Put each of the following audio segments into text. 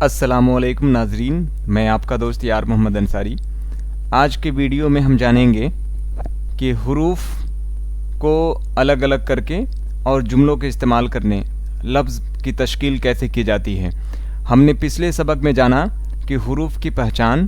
अस्सलामुअलैकुम नाजरीन, मैं आपका दोस्त यार मोहम्मद अंसारी। आज के वीडियो में हम जानेंगे कि हुरूफ को अलग अलग करके और जुमलों के इस्तेमाल करने लफ्ज़ की तश्कील कैसे की जाती है। हमने पिछले सबक में जाना कि हुरूफ की पहचान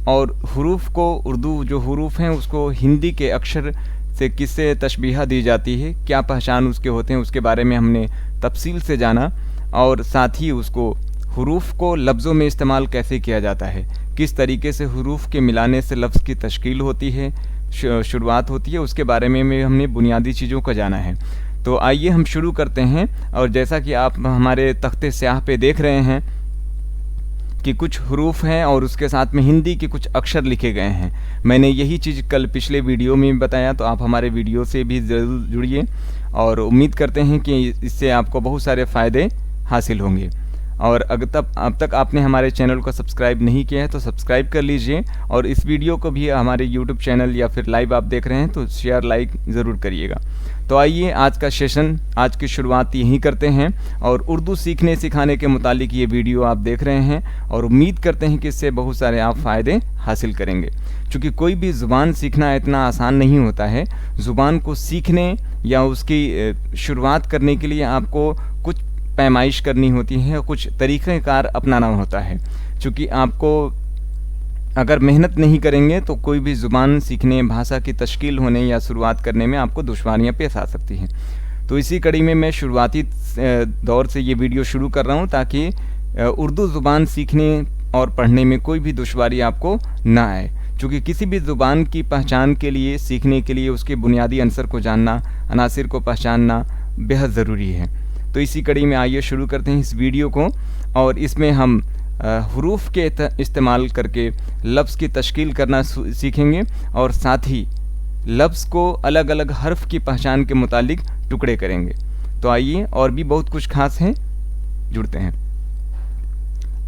और हुरूफ को उर्दू जो हुरूफ हैं उसको हिंदी के अक्षर से किससे तशबीहा दी जाती है, क्या पहचान उसके होते हैं, उसके बारे में हमने तफसील से जाना। और साथ ही उसको हुरूफ को लफ्ज़ों में इस्तेमाल कैसे किया जाता है, किस तरीके से हुरूफ के मिलाने से लफ्ज़ की तश्कील होती है, शुरुआत होती है, उसके बारे में हमने बुनियादी चीज़ों को जाना है। तो आइए हम शुरू करते हैं। और जैसा कि आप हमारे तख्ते स्याह पे देख रहे हैं कि कुछ हुरूफ हैं और उसके साथ में हिंदी के कुछ अक्षर लिखे गए हैं। मैंने यही चीज़ कल पिछले वीडियो में बताया, तो आप हमारे वीडियो से भी ज़रूर जुड़िए और उम्मीद करते हैं कि इससे आपको बहुत सारे फ़ायदे हासिल होंगे। और अब तक आपने हमारे चैनल को सब्सक्राइब नहीं किया है तो सब्सक्राइब कर लीजिए, और इस वीडियो को भी हमारे यूट्यूब चैनल या फिर लाइव आप देख रहे हैं तो शेयर लाइक ज़रूर करिएगा। तो आइए आज का सेशन, आज की शुरुआत यहीं करते हैं। और उर्दू सीखने सिखाने के मुतालिक ये वीडियो आप देख रहे हैं और उम्मीद करते हैं कि इससे बहुत सारे आप फ़ायदे हासिल करेंगे। चूँकि कोई भी ज़ुबान सीखना इतना आसान नहीं होता है। ज़ुबान को सीखने या उसकी शुरुआत करने के लिए आपको कुछ पैमाइश करनी होती है, कुछ तरीक़ेकार अपनाना होता है। चूँकि आपको अगर मेहनत नहीं करेंगे तो कोई भी ज़ुबान सीखने, भाषा की तश्कील होने या शुरुआत करने में आपको दुश्वारियाँ पेश आ सकती हैं। तो इसी कड़ी में मैं शुरुआती दौर से ये वीडियो शुरू कर रहा हूँ ताकि उर्दू ज़ुबान सीखने और पढ़ने में कोई भी दुश्वारी आपको ना आए। चूँकि किसी भी ज़ुबान की पहचान के लिए, सीखने के लिए उसके बुनियादी अंसर को जानना, अनासिर को पहचानना बेहद ज़रूरी है। तो इसी कड़ी में आइए शुरू करते हैं इस वीडियो को। और इसमें हम हुरूफ के इस्तेमाल करके लफ्ज़ की तश्कील करना सीखेंगे और साथ ही लफ्ज़ को अलग अलग हर्फ की पहचान के मुतालिक टुकड़े करेंगे। तो आइए, और भी बहुत कुछ खास है, जुड़ते हैं।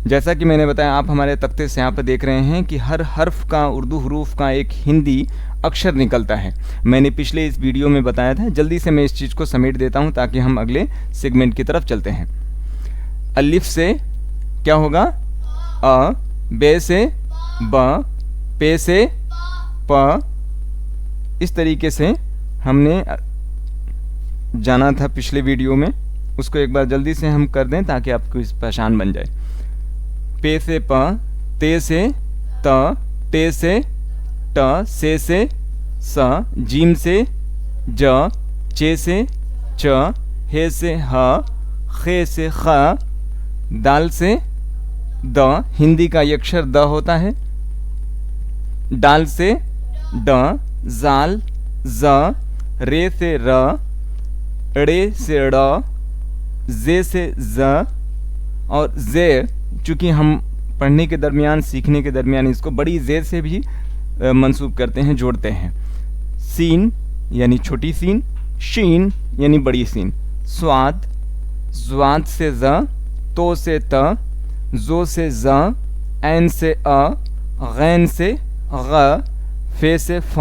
जैसा कि मैंने बताया, आप हमारे तख्ते से यहाँ पर देख रहे हैं कि हर हर्फ का, उर्दू हुरूफ का एक हिंदी अक्षर निकलता है। मैंने पिछले इस वीडियो में बताया था। जल्दी से मैं इस चीज़ को समेट देता हूँ ताकि हम अगले सेगमेंट की तरफ चलते हैं। अलिफ से क्या होगा? अ, बे से ब, पे से प। इस तरीके से हमने जाना था पिछले वीडियो में, उसको एक बार जल्दी से हम कर दें ताकि आपको इस पहचान बन जाए। पे से प, ते से त, टे से ट, से स, जीम से ज, चे से च, हे से ह, खे से ख, दाल से द। हिंदी का ये अक्षर द होता है। डाल से ड, जाल ज, रे से र, ड़े से ड़, जे से ज। और जे, चूँकि हम पढ़ने के दरमियान, सीखने के दरमियान इसको बड़ी जे से भी मंसूब करते हैं, जोड़ते हैं। सीन यानी छोटी सीन, शीन यानी बड़ी सीन। स्वाद, ज़्वाद से ज़, तो से त, ज़ो से ज़, ऐन से अ, गैन से ग, फे से फ,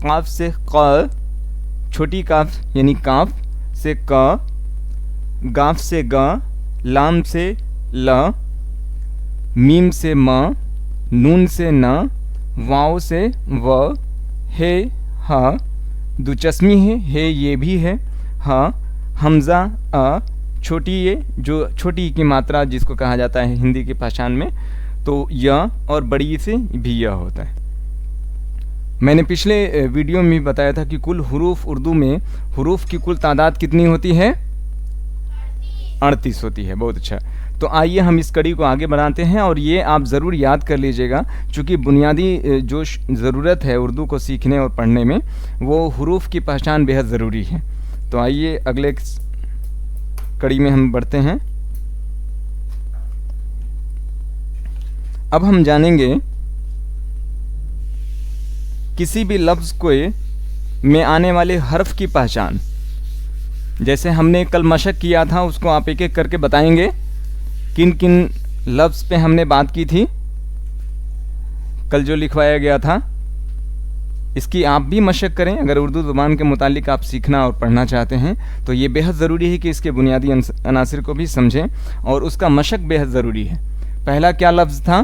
काफ से क, छोटी काफ यानी काफ से क, गाफ से ग, लाम से ल, मीम से म, नून से न, वाव से व, हे ह, दुचस्मी है, हे ये भी है, ह, हमज़ा अ, छोटी ये जो छोटी की मात्रा जिसको कहा जाता है हिंदी की पहचान में, तो य, और बड़ी से भी य होता है। मैंने पिछले वीडियो में बताया था कि कुल हुरूफ, उर्दू में हुरूफ की कुल तादाद कितनी होती है? 38 होती है। बहुत अच्छा। तो आइए हम इस कड़ी को आगे बढ़ाते हैं और ये आप ज़रूर याद कर लीजिएगा, चूँकि बुनियादी जो ज़रूरत है उर्दू को सीखने और पढ़ने में, वो हुरूफ की पहचान बेहद ज़रूरी है। तो आइए अगले कड़ी में हम बढ़ते हैं। अब हम जानेंगे किसी भी लफ्ज़ को में आने वाले हर्फ की पहचान। जैसे हमने कल मशक किया था, उसको आप एक एक करके बताएंगे किन किन लफ्ज़ पे हमने बात की थी, कल जो लिखवाया गया था। इसकी आप भी मशक करें। अगर उर्दू ज़ुबान के मुतालिक आप सीखना और पढ़ना चाहते हैं तो ये बेहद ज़रूरी है कि इसके बुनियादी अनासिर को भी समझें और उसका मशक बेहद ज़रूरी है। पहला क्या लफ्ज़ था?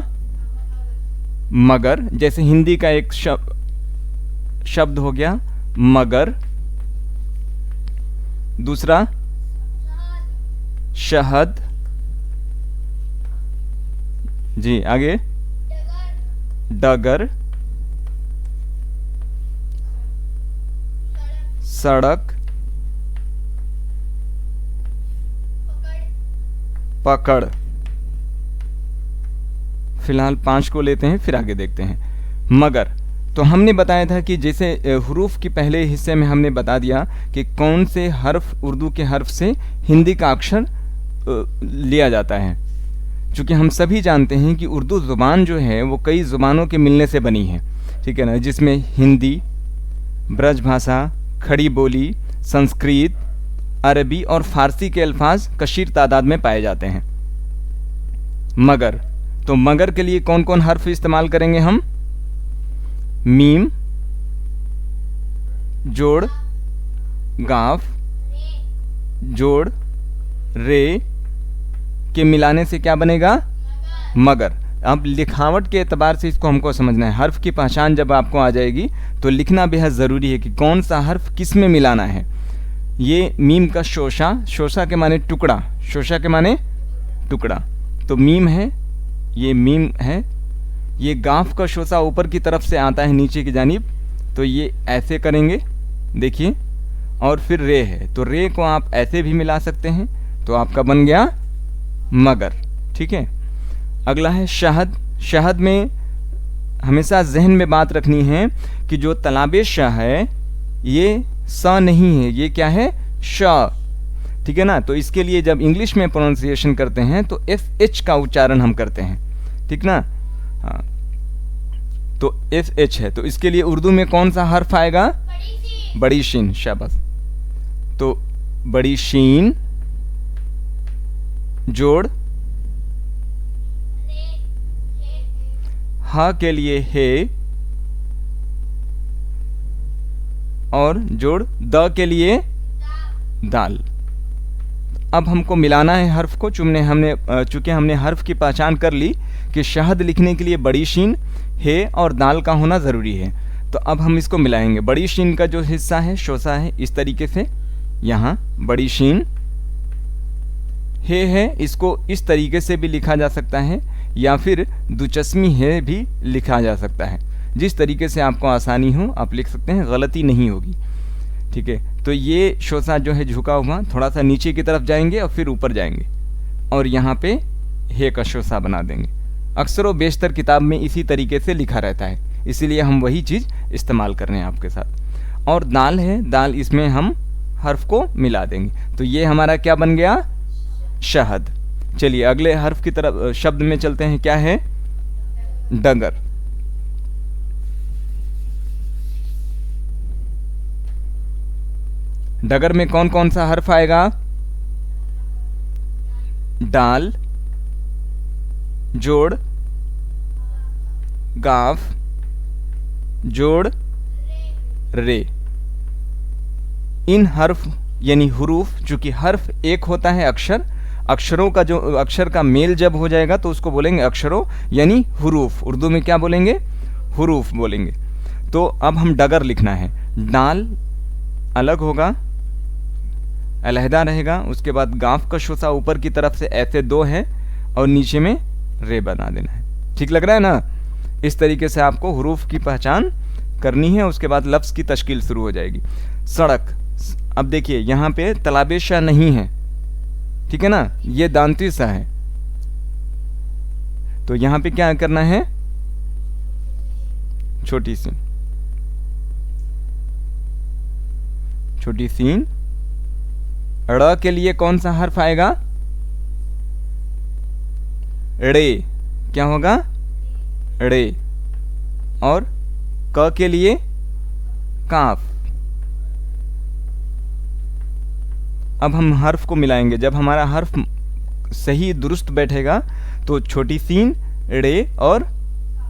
मगर। जैसे हिंदी का एक शब्द हो गया मगर। दूसरा शहद। जी आगे डगर। सड़क। पकड़। फिलहाल 5 को लेते हैं, फिर आगे देखते हैं। मगर तो हमने बताया था कि जैसे हुरूफ के पहले हिस्से में हमने बता दिया कि कौन से हर्फ उर्दू के हर्फ से हिंदी का अक्षर लिया जाता है। चूँकि हम सभी जानते हैं कि उर्दू ज़ुबान जो है वो कई ज़ुबानों के मिलने से बनी है, ठीक है ना, जिसमें हिंदी, ब्रज भाषा, खड़ी बोली, संस्कृत, अरबी और फ़ारसी के अल्फाज कशीर तादाद में पाए जाते हैं। मगर तो मगर के लिए कौन कौन हर्फ इस्तेमाल करेंगे हम? मीम, जोड़, गाफ, जोड़, रे के मिलाने से क्या बनेगा? मगर। अब लिखावट के एतबार से इसको हमको समझना है। हर्फ की पहचान जब आपको आ जाएगी तो लिखना बेहद ज़रूरी है कि कौन सा हर्फ किस में मिलाना है। ये मीम का शोशा, शोशा के माने टुकड़ा, शोशा के माने टुकड़ा, तो मीम है, ये मीम है। ये गाफ का शोशा ऊपर की तरफ से आता है नीचे की जानिब, तो ये ऐसे करेंगे, देखिए। और फिर रे है, तो रे को आप ऐसे भी मिला सकते हैं, तो आपका बन गया मगर, ठीक है। अगला है शहद। शहद में हमेशा जहन में बात रखनी है कि जो तलाबे श है ये स नहीं है, ये क्या है? श, ठीक है ना। तो इसके लिए जब इंग्लिश में प्रोनाउंसिएशन करते हैं तो SH का उच्चारण हम करते हैं, ठीक ना। हाँ, तो SH है, तो इसके लिए उर्दू में कौन सा हर्फ आएगा? बड़ी शीन। शाबाश। तो बड़ी शीन, जोड़, हा के लिए हे, और जोड़ द के लिए दाल। अब हमको मिलाना है हर्फ को। चूँकि हमने हर्फ की पहचान कर ली कि शहद लिखने के लिए बड़ी शीन, हे और दाल का होना ज़रूरी है, तो अब हम इसको मिलाएंगे। बड़ी शीन का जो हिस्सा है शोसा है, इस तरीके से यहाँ बड़ी शीन, हे है, इसको इस तरीके से भी लिखा जा सकता है या फिर दुचस्मी है भी लिखा जा सकता है। जिस तरीके से आपको आसानी हो आप लिख सकते हैं, गलती नहीं होगी, ठीक है। तो ये शोसा जो है झुका हुआ, थोड़ा सा नीचे की तरफ जाएंगे और फिर ऊपर जाएंगे और यहाँ पे हे का शोसा बना देंगे। अक्सर व बेशतर किताब में इसी तरीके से लिखा रहता है, इसीलिए हम वही चीज़ इस्तेमाल कर रहे हैं आपके साथ। और दाल है, दाल, इसमें हम हर्फ को मिला देंगे, तो ये हमारा क्या बन गया? शहद। चलिए अगले हर्फ की तरफ, शब्द में चलते हैं। क्या है? डगर। डगर में कौन कौन सा हर्फ आएगा? डाल, जोड़, गाफ, जोड़, रे। इन हर्फ यानी हुरूफ, चूंकि हर्फ एक होता है अक्षर, अक्षरों का जो अक्षर का मेल जब हो जाएगा तो उसको बोलेंगे अक्षरों यानी हुरूफ। उर्दू में क्या बोलेंगे? हुरूफ बोलेंगे। तो अब हम डगर लिखना है। डाल अलग होगा, अलहदा रहेगा, उसके बाद गाफ का शोसा ऊपर की तरफ से ऐसे 2 है और नीचे में रे बना देना है। ठीक लग रहा है ना? इस तरीके से आपको हुरूफ की पहचान करनी है, उसके बाद लफ्ज़ की तश्कील शुरू हो जाएगी। सड़क, अब देखिए यहाँ पे तलाबे शाह नहीं है, ठीक है ना, ये दांती सा है, तो यहाँ पे क्या करना है? छोटी सी, छोटी सीन। ड़ के लिए कौन सा हर्फ आएगा? ड़े। क्या होगा? ड़े। और क के लिए काफ। अब हम हर्फ को मिलाएंगे। जब हमारा हर्फ सही दुरुस्त बैठेगा तो छोटी सीन, ड़े और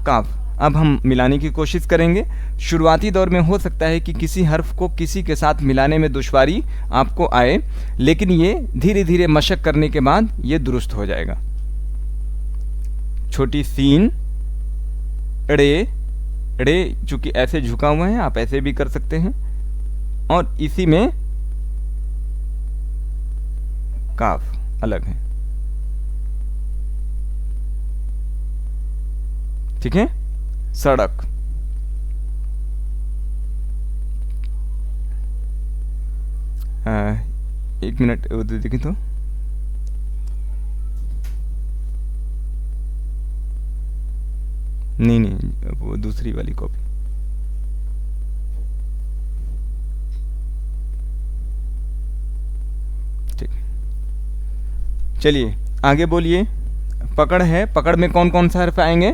काफ। अब हम मिलाने की कोशिश करेंगे। शुरुआती दौर में हो सकता है कि किसी हर्फ को किसी के साथ मिलाने में दुश्वारी आपको आए, लेकिन ये धीरे धीरे मशक करने के बाद ये दुरुस्त हो जाएगा। छोटी सीन, ड़े, ड़े चूंकि ऐसे झुका हुआ है, आप ऐसे भी कर सकते हैं, और इसी में काफ अलग है। ठीक है। सड़क, एक मिनट देखें तो नहीं, वो दूसरी वाली कॉपी। ठीक, चलिए आगे बोलिए। पकड़ है, पकड़ में कौन कौन सा हर्फ आएंगे?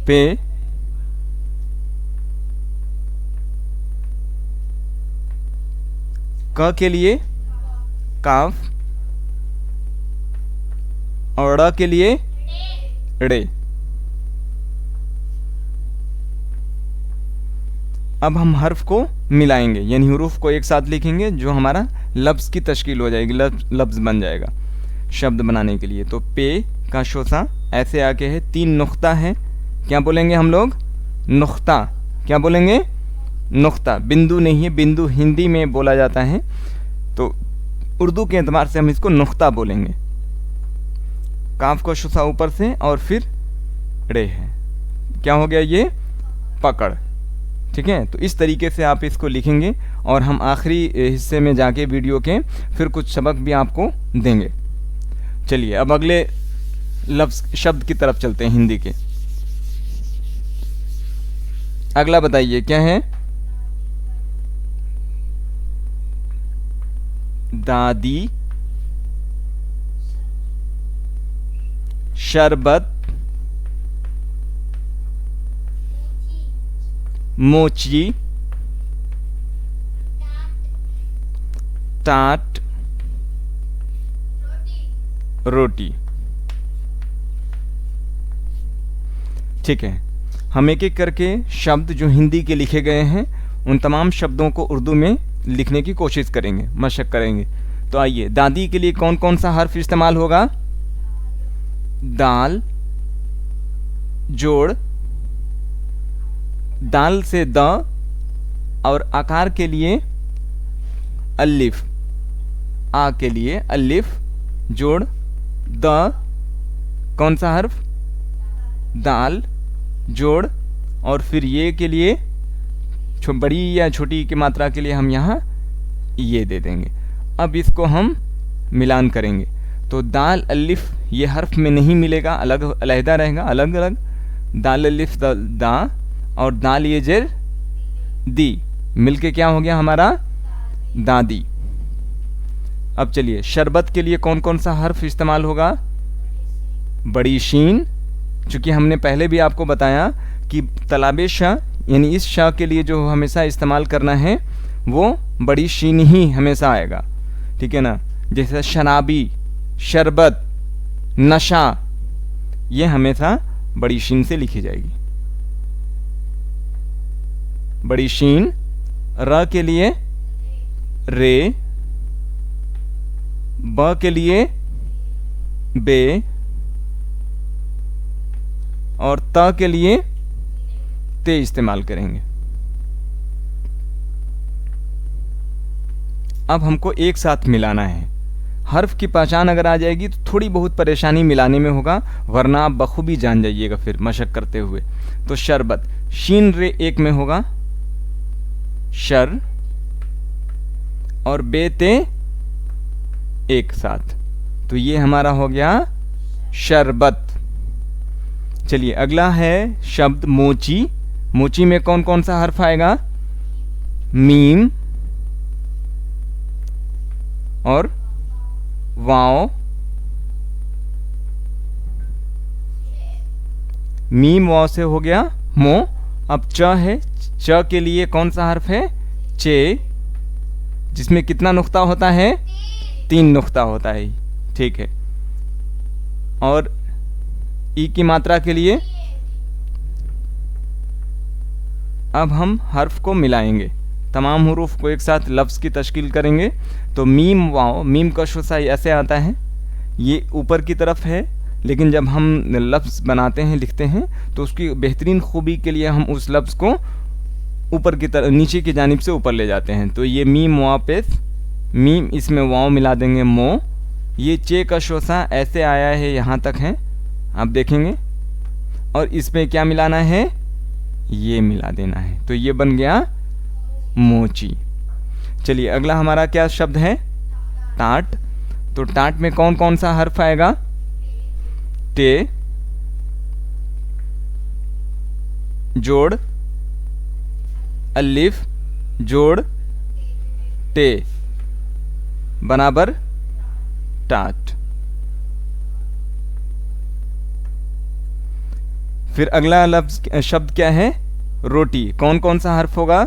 पे, क के लिए काफ, और ड़ के लिए ड़े। अब हम हर्फ को मिलाएंगे, यानी हुरूफ को एक साथ लिखेंगे, जो हमारा लफ्ज़ की तश्कील हो जाएगी, लफ्ज़ बन जाएगा शब्द बनाने के लिए। तो पे का शोसा ऐसे आके है, 3 नुक्ता है, क्या बोलेंगे हम लोग? नुक्ता। क्या बोलेंगे? नुक्ता। बिंदु नहीं है, बिंदु हिंदी में बोला जाता है, तो उर्दू के एतबार से हम इसको नुक्ता बोलेंगे। काफ का शुसा ऊपर से और फिर रे है, क्या हो गया ये? पकड़। ठीक है, तो इस तरीके से आप इसको लिखेंगे, और हम आखिरी हिस्से में जाके वीडियो के फिर कुछ सबक भी आपको देंगे। चलिए अब अगले लफ्ज़ शब्द की तरफ चलते हैं हिंदी के। अगला बताइए क्या है? दादी, शरबत, मोची, टाट, रोटी। ठीक है, हम एक एक करके शब्द जो हिंदी के लिखे गए हैं उन तमाम शब्दों को उर्दू में लिखने की कोशिश करेंगे, मशक करेंगे। तो आइए, दादी के लिए कौन कौन सा हर्फ इस्तेमाल होगा? दाल, जोड़, दाल से द, और आकार के लिए अलिफ, आ के लिए अलिफ, जोड़ द, कौन सा हर्फ? दाल, जोड़, और फिर ये के लिए बड़ी या छोटी की मात्रा के लिए हम यहाँ ये दे देंगे। अब इसको हम मिलान करेंगे, तो दाल अलिफ ये हर्फ में नहीं मिलेगा, अलग अलहदा रहेगा, अलग अलग। दाल अलिफ दा, और दाल ये जेर दी, मिलके क्या हो गया हमारा? दादी। अब चलिए, शरबत के लिए कौन कौन सा हर्फ इस्तेमाल होगा? बड़ी शीन, चूँकि हमने पहले भी आपको बताया कि तलाबे शाह, यानी इस शाह के लिए जो हमेशा इस्तेमाल करना है वो बड़ी शीन ही हमेशा आएगा। ठीक है ना, जैसे शराबी, शरबत, नशा, ये हमेशा बड़ी शीन से लिखी जाएगी। बड़ी शीन। र के लिए रे, ब के लिए बे, और त के लिए ते इस्तेमाल करेंगे। अब हमको एक साथ मिलाना है। हर्फ की पहचान अगर आ जाएगी तो थोड़ी बहुत परेशानी मिलाने में होगा, वरना आप बखूबी जान जाइएगा फिर मशक करते हुए। तो शरबत, शीन रे एक में होगा, शर, और बेते एक साथ, तो ये हमारा हो गया शरबत। चलिए अगला है शब्द मोची। मोची में कौन कौन सा हर्फ आएगा? मीम और वाओ। मीम वाओ से हो गया मो। अब च है, च के लिए कौन सा हर्फ है? चे, जिसमें कितना नुक्ता होता है? 3 नुक्ता होता है। ठीक है, और ई की मात्रा के लिए अब हम हर्फ को मिलाएंगे, तमाम हुरूफ को एक साथ लफ्ज़ की तश्कील करेंगे। तो मीम वाओ, मीम का शुसा ऐसे आता है, ये ऊपर की तरफ है, लेकिन जब हम लफ्ज़ बनाते हैं, लिखते हैं, तो उसकी बेहतरीन खूबी के लिए हम उस लफ्ज़ को ऊपर की तरफ, नीचे की जानिब से ऊपर ले जाते हैं। तो ये मीम वाओ पेश, मीम, इसमें वाओ मिला देंगे मो। ये चे का शोसा ऐसे आया है, यहाँ तक है, आप देखेंगे, और इसमें क्या मिलाना है, ये मिला देना है। तो ये बन गया मोची। चलिए अगला हमारा क्या शब्द है, टाट। तो टाट में कौन कौन सा हर्फ आएगा, टे, जोड़, अलिफ, जोड़, टे, बराबर टाट। फिर अगला लफ्ज शब्द क्या है, रोटी। कौन कौन सा हर्फ होगा,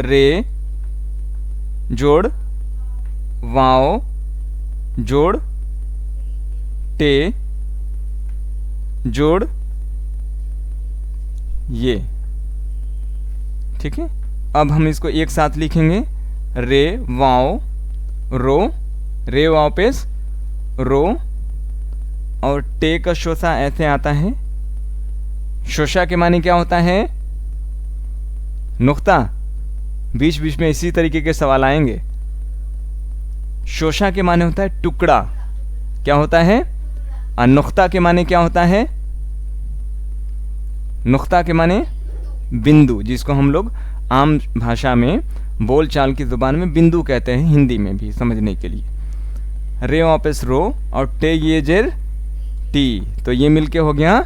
रे, जोड़, वाओ, जोड़, टे, जोड़, ये, ठीक है। अब हम इसको एक साथ लिखेंगे, रे वाओ रो, रे वाओ पेश रो, और टे का शोसा ऐसे आता है। शोशा के माने क्या होता है, नुक्ता। बीच बीच में इसी तरीके के सवाल आएंगे। शोशा के माने होता है टुकड़ा, क्या होता है, और नुक्ता के माने क्या होता है, नुक्ता के माने बिंदु, जिसको हम लोग आम भाषा में, बोल चाल की जुबान में बिंदु कहते हैं, हिंदी में भी समझने के लिए। रे वापस रो और टे ये जेर टी, तो ये मिलके हो गया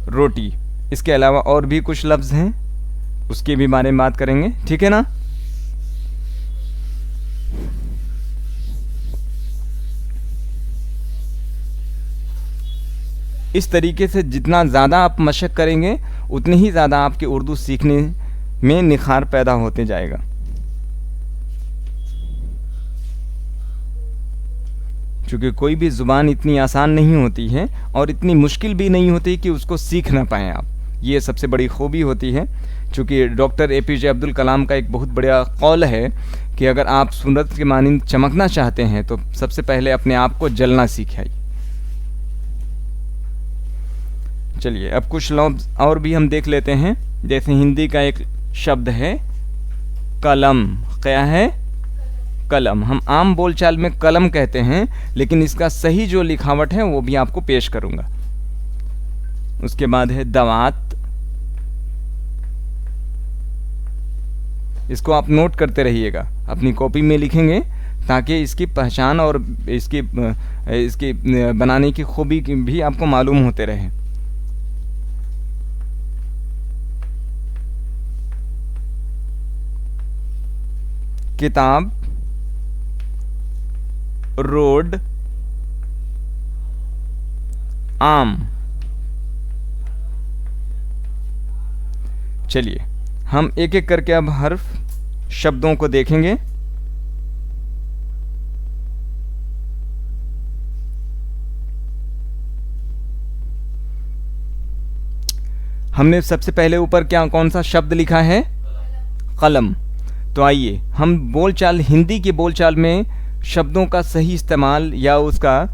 रोटी। इसके अलावा और भी कुछ लफ्ज़ हैं, उसके भी बारे में बात करेंगे, ठीक है ना। इस तरीके से जितना ज़्यादा आप मशक करेंगे, उतनी ही ज़्यादा आपके उर्दू सीखने में निखार पैदा होते जाएगा। क्योंकि कोई भी ज़ुबान इतनी आसान नहीं होती है और इतनी मुश्किल भी नहीं होती कि उसको सीख ना पाएँ आप, ये सबसे बड़ी खूबी होती है। चूँकि डॉक्टर APJ अब्दुल कलाम का एक बहुत बड़ा कौल है कि अगर आप सूरत के मानिंद चमकना चाहते हैं तो सबसे पहले अपने आप को जलना सीखिए। चलिए अब कुछ लफ्ज़ और भी हम देख लेते हैं। जैसे हिंदी का एक शब्द है कलम, क्या है, कलम। हम आम बोलचाल में कलम कहते हैं, लेकिन इसका सही जो लिखावट है वो भी आपको पेश करूंगा। उसके बाद है दवात, इसको आप नोट करते रहिएगा, अपनी कॉपी में लिखेंगे ताकि इसकी पहचान और इसकी बनाने की खूबी भी आपको मालूम होते रहे। किताब, रोड, आम। चलिए हम एक एक करके अब हर्फ शब्दों को देखेंगे। हमने सबसे पहले ऊपर क्या कौन सा शब्द लिखा है, कलम। तो आइए हम बोलचाल, हिंदी की बोलचाल में शब्दों का सही इस्तेमाल या उसका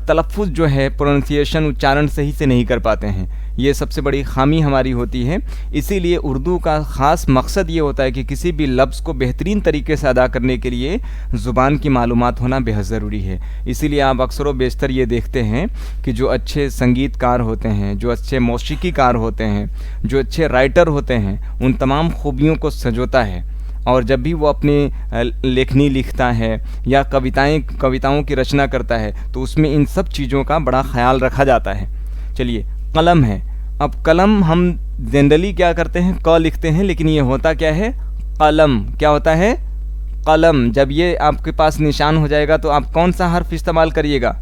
तलफ़ुज़ जो है, प्रोनाउंसिएशन, उच्चारण सही से नहीं कर पाते हैं। ये सबसे बड़ी खामी हमारी होती है। इसीलिए उर्दू का ख़ास मकसद ये होता है कि किसी भी लफ्ज़ को बेहतरीन तरीके से अदा करने के लिए ज़ुबान की मालूमात होना बेहद ज़रूरी है। इसीलिए आप अक्सर व बेशतर ये देखते हैं कि जो अच्छे संगीतकार होते हैं, जो अच्छे मौसीकीकार होते हैं, जो अच्छे राइटर होते हैं, उन तमाम खूबियों को संजोता है। और जब भी वो अपनी लेखनी लिखता है या कविताओं की रचना करता है तो उसमें इन सब चीज़ों का बड़ा ख्याल रखा जाता है। चलिए कलम है। अब कलम हम जनरली क्या करते हैं, क लिखते हैं, लेकिन ये होता क्या है, कलम। क्या होता है, कलम। जब ये आपके पास निशान हो जाएगा तो आप कौन सा हर्फ इस्तेमाल करिएगा,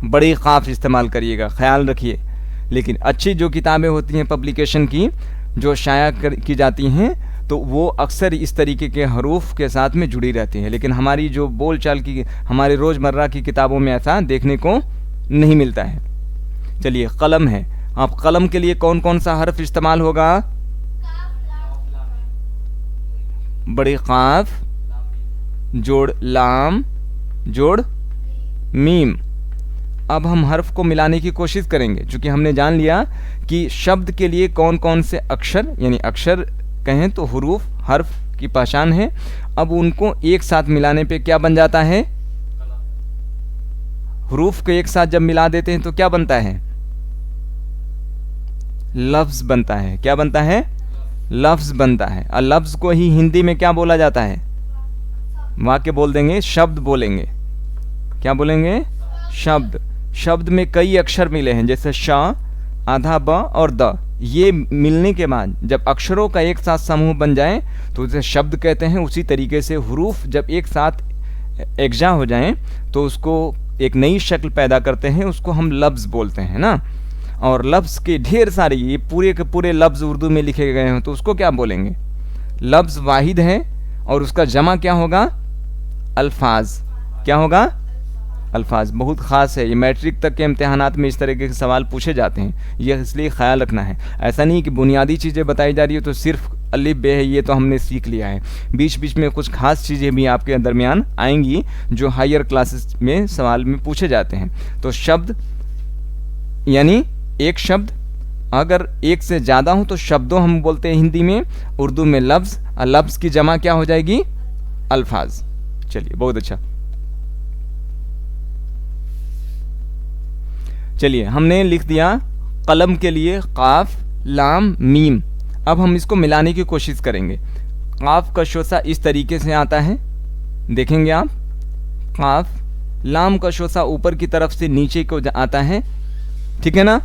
बड़ी क़ाफ इस्तेमाल करिएगा, ख्याल रखिए। लेकिन अच्छी जो किताबें होती हैं पब्लिकेशन की, जो शाया की जाती हैं, तो वो अक्सर इस तरीके के हरूफ के साथ में जुड़ी रहती हैं। लेकिन हमारी जो बोलचाल की, हमारे रोज़मर्रा की किताबों में ऐसा देखने को नहीं मिलता है। चलिए कलम है। अब कलम के लिए कौन कौन सा हर्फ इस्तेमाल होगा, बड़ी काफ जोड़ लाम जोड़ मीम। अब हम हर्फ को मिलाने की कोशिश करेंगे, क्योंकि हमने जान लिया कि शब्द के लिए कौन कौन से अक्षर, यानी अक्षर कहें तो हुरूफ हर्फ की पहचान है। अब उनको एक साथ मिलाने पे क्या बन जाता है? हुरूफ को एक साथ जब मिला देते हैं तो क्या बनता है? लफ्ज बनता है। क्या बनता है? लफ्ज बनता है। और लफ्ज को ही हिंदी में क्या बोला जाता है? वाक्य बोल देंगे, शब्द बोलेंगे। क्या बोलेंगे? शब्द। शब्द में कई अक्षर मिले हैं, जैसे श, आधा ब और द। ये मिलने के बाद जब अक्षरों का एक साथ समूह बन जाए तो उसे शब्द कहते हैं। उसी तरीके से हुरूफ जब एक साथ एकजा हो जाएं तो उसको एक नई शक्ल पैदा करते हैं, उसको हम लफ्ज़ बोलते हैं ना। और लफ्ज़ के ढेर सारे, ये पूरे के पूरे लफ्ज़ उर्दू में लिखे गए हैं तो उसको क्या बोलेंगे? लफ्ज़ वाहिद है और उसका जमा क्या होगा? अल्फाज। क्या होगा? अल्फाज। बहुत ख़ास है, ये मैट्रिक तक के इम्तिहानात में इस तरीके के सवाल पूछे जाते हैं, ये इसलिए ख्याल रखना है। ऐसा नहीं कि बुनियादी चीज़ें बताई जा रही है तो सिर्फ अलिफ बे है, ये तो हमने सीख लिया है। बीच बीच में कुछ खास चीज़ें भी आपके दरमियान आएंगी जो हायर क्लासेस में सवाल में पूछे जाते हैं। तो शब्द यानी एक शब्द, अगर एक से ज़्यादा हो तो शब्दों हम बोलते हैं हिंदी में, उर्दू में लफ्ज़। और लफ्ज़ की जमा क्या हो जाएगी? अल्फाज। चलिए, बहुत अच्छा। चलिए, हमने लिख दिया कलम के लिए काफ लाम मीम। अब हम इसको मिलाने की कोशिश करेंगे। काफ का शोसा इस तरीके से आता है, देखेंगे आप। काफ, लाम का शोसा ऊपर की तरफ से नीचे को आता है, ठीक है ना।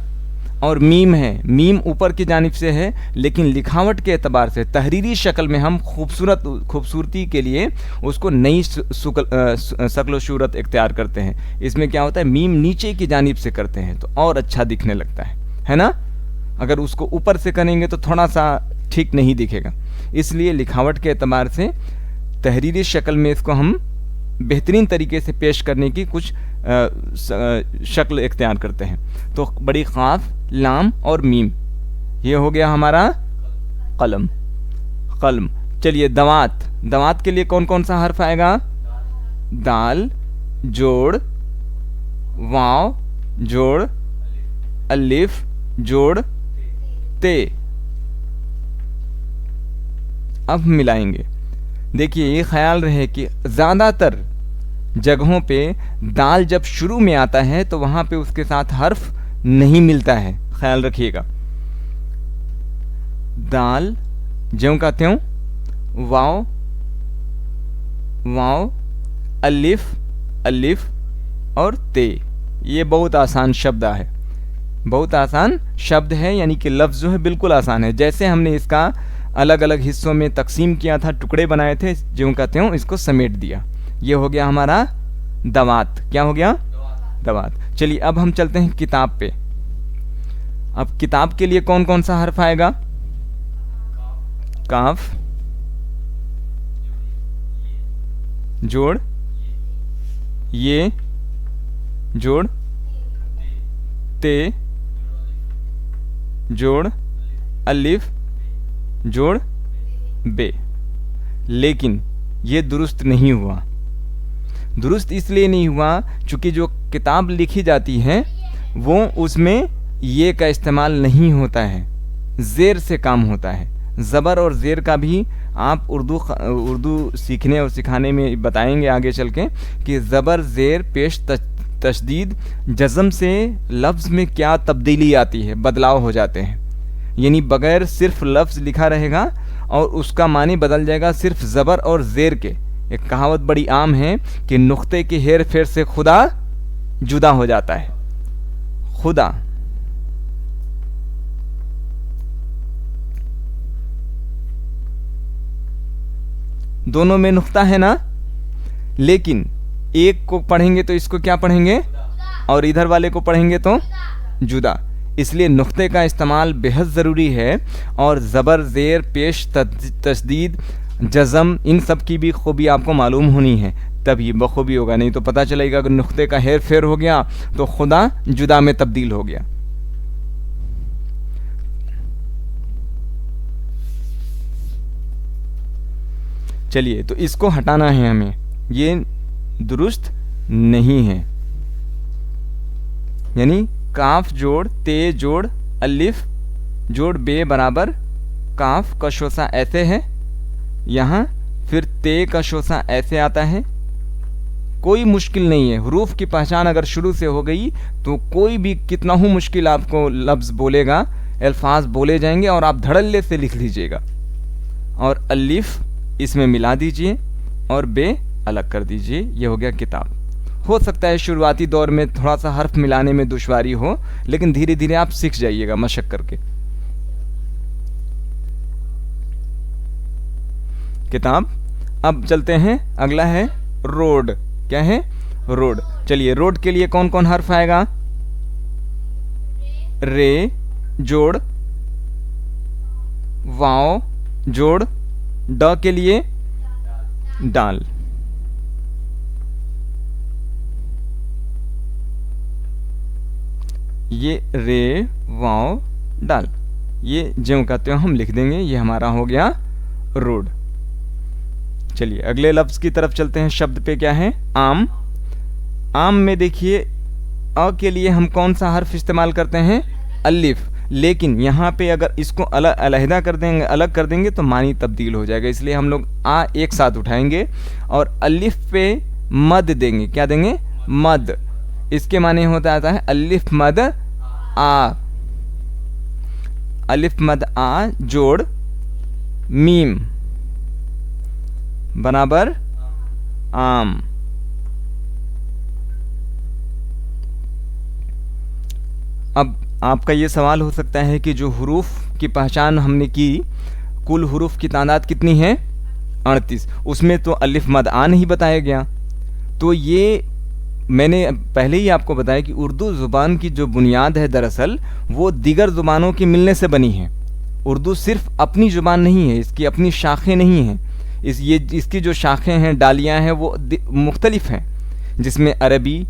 और मीम है, मीम ऊपर की जानिब से है, लेकिन लिखावट के एतबार से तहरीरी शक्ल में हम खूबसूरती के लिए उसको नई शक्ल सूरत इख्तियार करते हैं। इसमें क्या होता है? मीम नीचे की जानिब से करते हैं तो और अच्छा दिखने लगता है ना। अगर उसको ऊपर से करेंगे तो थोड़ा सा ठीक नहीं दिखेगा। इसलिए लिखावट के एतबार से तहरीरी शक्ल में इसको हम बेहतरीन तरीके से पेश करने की कुछ शक्ल इख्तियार करते हैं। तो बड़ी ख़ाफ लाम और मीम, ये हो गया हमारा कलम। कलम। चलिए, दवात। दवात के लिए कौन कौन सा हर्फ आएगा? दाल जोड़ वाव जोड़ अलिफ जोड़ ते। अब मिलाएंगे। देखिए, ये ख्याल रहे कि ज़्यादातर जगहों पे दाल जब शुरू में आता है तो वहाँ पे उसके साथ हर्फ नहीं मिलता है, ख्याल रखिएगा। दाल ज्यों का त्यों, वाव वाव अलिफ अलिफ और ते। ये बहुत आसान शब्द है, बहुत आसान शब्द है, यानी कि लफ्ज़ जो है बिल्कुल आसान है। जैसे हमने इसका अलग अलग हिस्सों में तकसीम किया था, टुकड़े बनाए थे, ज्यों का त्यों इसको समेट दिया। ये हो गया हमारा दवात। क्या हो गया? दवात। चलिए, अब हम चलते हैं किताब पे। अब किताब के लिए कौन कौन सा हर्फ आएगा? काफ जोड़ ये जोड़ ते जोड़ अलिफ जोड़ बे। लेकिन ये दुरुस्त नहीं हुआ। दुरुस्त इसलिए नहीं हुआ क्योंकि जो किताब लिखी जाती है वो उसमें ये का इस्तेमाल नहीं होता है, ज़ेर से काम होता है। ज़बर और ज़ेर का भी आप उर्दू सीखने और सिखाने में बताएंगे आगे चल के कि ज़बर ज़ेर पेश तशदीद जज़म से लफ्ज़ में क्या तब्दीली आती है, बदलाव हो जाते हैं। यानी बग़ैर सिर्फ लफ्ज़ लिखा रहेगा और उसका मानी बदल जाएगा सिर्फ ज़बर और ज़ेर के। एक कहावत बड़ी आम है कि नुक्ते के हेर फेर से खुदा जुदा हो जाता है। खुदा, दोनों में नुक्ता है ना, लेकिन एक को पढ़ेंगे तो इसको क्या पढ़ेंगे और इधर वाले को पढ़ेंगे तो जुदा। इसलिए नुक्ते का इस्तेमाल बेहद ज़रूरी है। और ज़बर ज़ेर पेश तशदीद जज़म, इन सब की भी खूबी आपको मालूम होनी है, तभी बखूबी होगा। नहीं तो पता चलेगा कि नुक्ते का हेर फेर हो गया तो खुदा जुदा में तब्दील हो गया। चलिए, तो इसको हटाना है हमें, ये दुरुस्त नहीं है। यानी काफ जोड़ ते जोड़ अलिफ जोड़ बे बराबर काफ का शोसा ऐसे है, यहाँ फिर ते का शोसा ऐसे आता है। कोई मुश्किल नहीं है, हुरूफ की पहचान अगर शुरू से हो गई तो कोई भी कितना ही मुश्किल आपको लफ्ज़ बोलेगा, अल्फाज बोले जाएंगे और आप धड़ल्ले से लिख लीजिएगा। और अलिफ इसमें मिला दीजिए और बे अलग कर दीजिए, ये हो गया किताब। हो सकता है शुरुआती दौर में थोड़ा सा हर्फ मिलाने में दुश्वारी हो, लेकिन धीरे धीरे आप सीख जाइएगा मशक करके। किताब। अब चलते हैं, अगला है रोड। क्या है? रोड। चलिए, रोड के लिए कौन कौन हर्फ आएगा? रे जोड़ वाव जोड़ ड के लिए डाल। ये रे वाव डाल, ये ज्यों का त्यों हम लिख देंगे, ये हमारा हो गया रोड। चलिए अगले लफ्ज़ की तरफ चलते हैं। शब्द पे क्या है? आम। आम में देखिए अ के लिए हम कौन सा हर्फ इस्तेमाल करते हैं? अलिफ। लेकिन यहाँ पे अगर इसको अलहदा कर देंगे, अलग कर देंगे तो मानी तब्दील हो जाएगा, इसलिए हम लोग आ एक साथ उठाएंगे और अलिफ पे मद देंगे। क्या देंगे? मद। इसके माने होता आता है अलिफ मद आ। अलिफ मद आ जोड़ मीम बराबर आम। अब आपका ये सवाल हो सकता है कि जो हुरूफ की पहचान हमने की, कुल हुरूफ की तादाद कितनी है? 38। उसमें तो अलिफ मद आ नहीं बताया गया। तो ये मैंने पहले ही आपको बताया कि उर्दू ज़ुबान की जो बुनियाद है दरअसल वो दीगर ज़ुबानों के मिलने से बनी है। उर्दू सिर्फ अपनी ज़ुबान नहीं है, इसकी अपनी शाखें नहीं हैं। इसकी जो शाखें हैं, डालियाँ हैं, वो मुख्तलिफ हैं, जिसमें अरबी,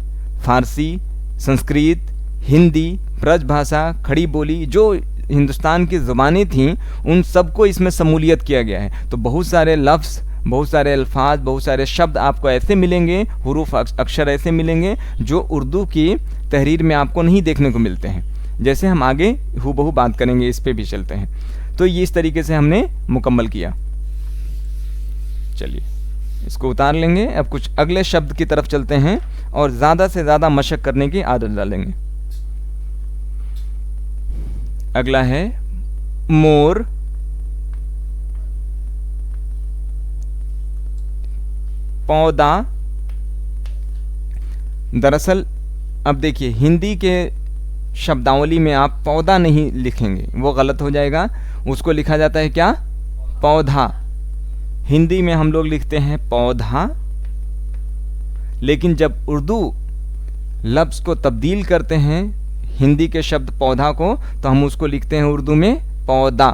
फ़ारसी, संस्कृत, हिंदी, ब्रज भाषा, खड़ी बोली, जो हिंदुस्तान की ज़ुबानें थीं उन सबको इसमें शमूलियत किया गया है। तो बहुत सारे लफ्ज़, बहुत सारे अल्फाज, बहुत सारे शब्द आपको ऐसे मिलेंगे, हुरूफ अक्षर ऐसे मिलेंगे जो उर्दू की तहरीर में आपको नहीं देखने को मिलते हैं। जैसे हम आगे हूबहू बात करेंगे, इस पे भी चलते हैं। तो ये इस तरीके से हमने मुकम्मल किया। चलिए इसको उतार लेंगे। अब कुछ अगले शब्द की तरफ चलते हैं और ज़्यादा से ज़्यादा मशक करने की आदत डालेंगे। अगला है मोर। पौधा। दरअसल अब देखिए, हिंदी के शब्दावली में आप पौधा नहीं लिखेंगे, वो गलत हो जाएगा। उसको लिखा जाता है क्या? पौधा। हिंदी में हम लोग लिखते हैं पौधा, लेकिन जब उर्दू लफ्ज़ को तब्दील करते हैं हिंदी के शब्द पौधा को, तो हम उसको लिखते हैं उर्दू में पौधा।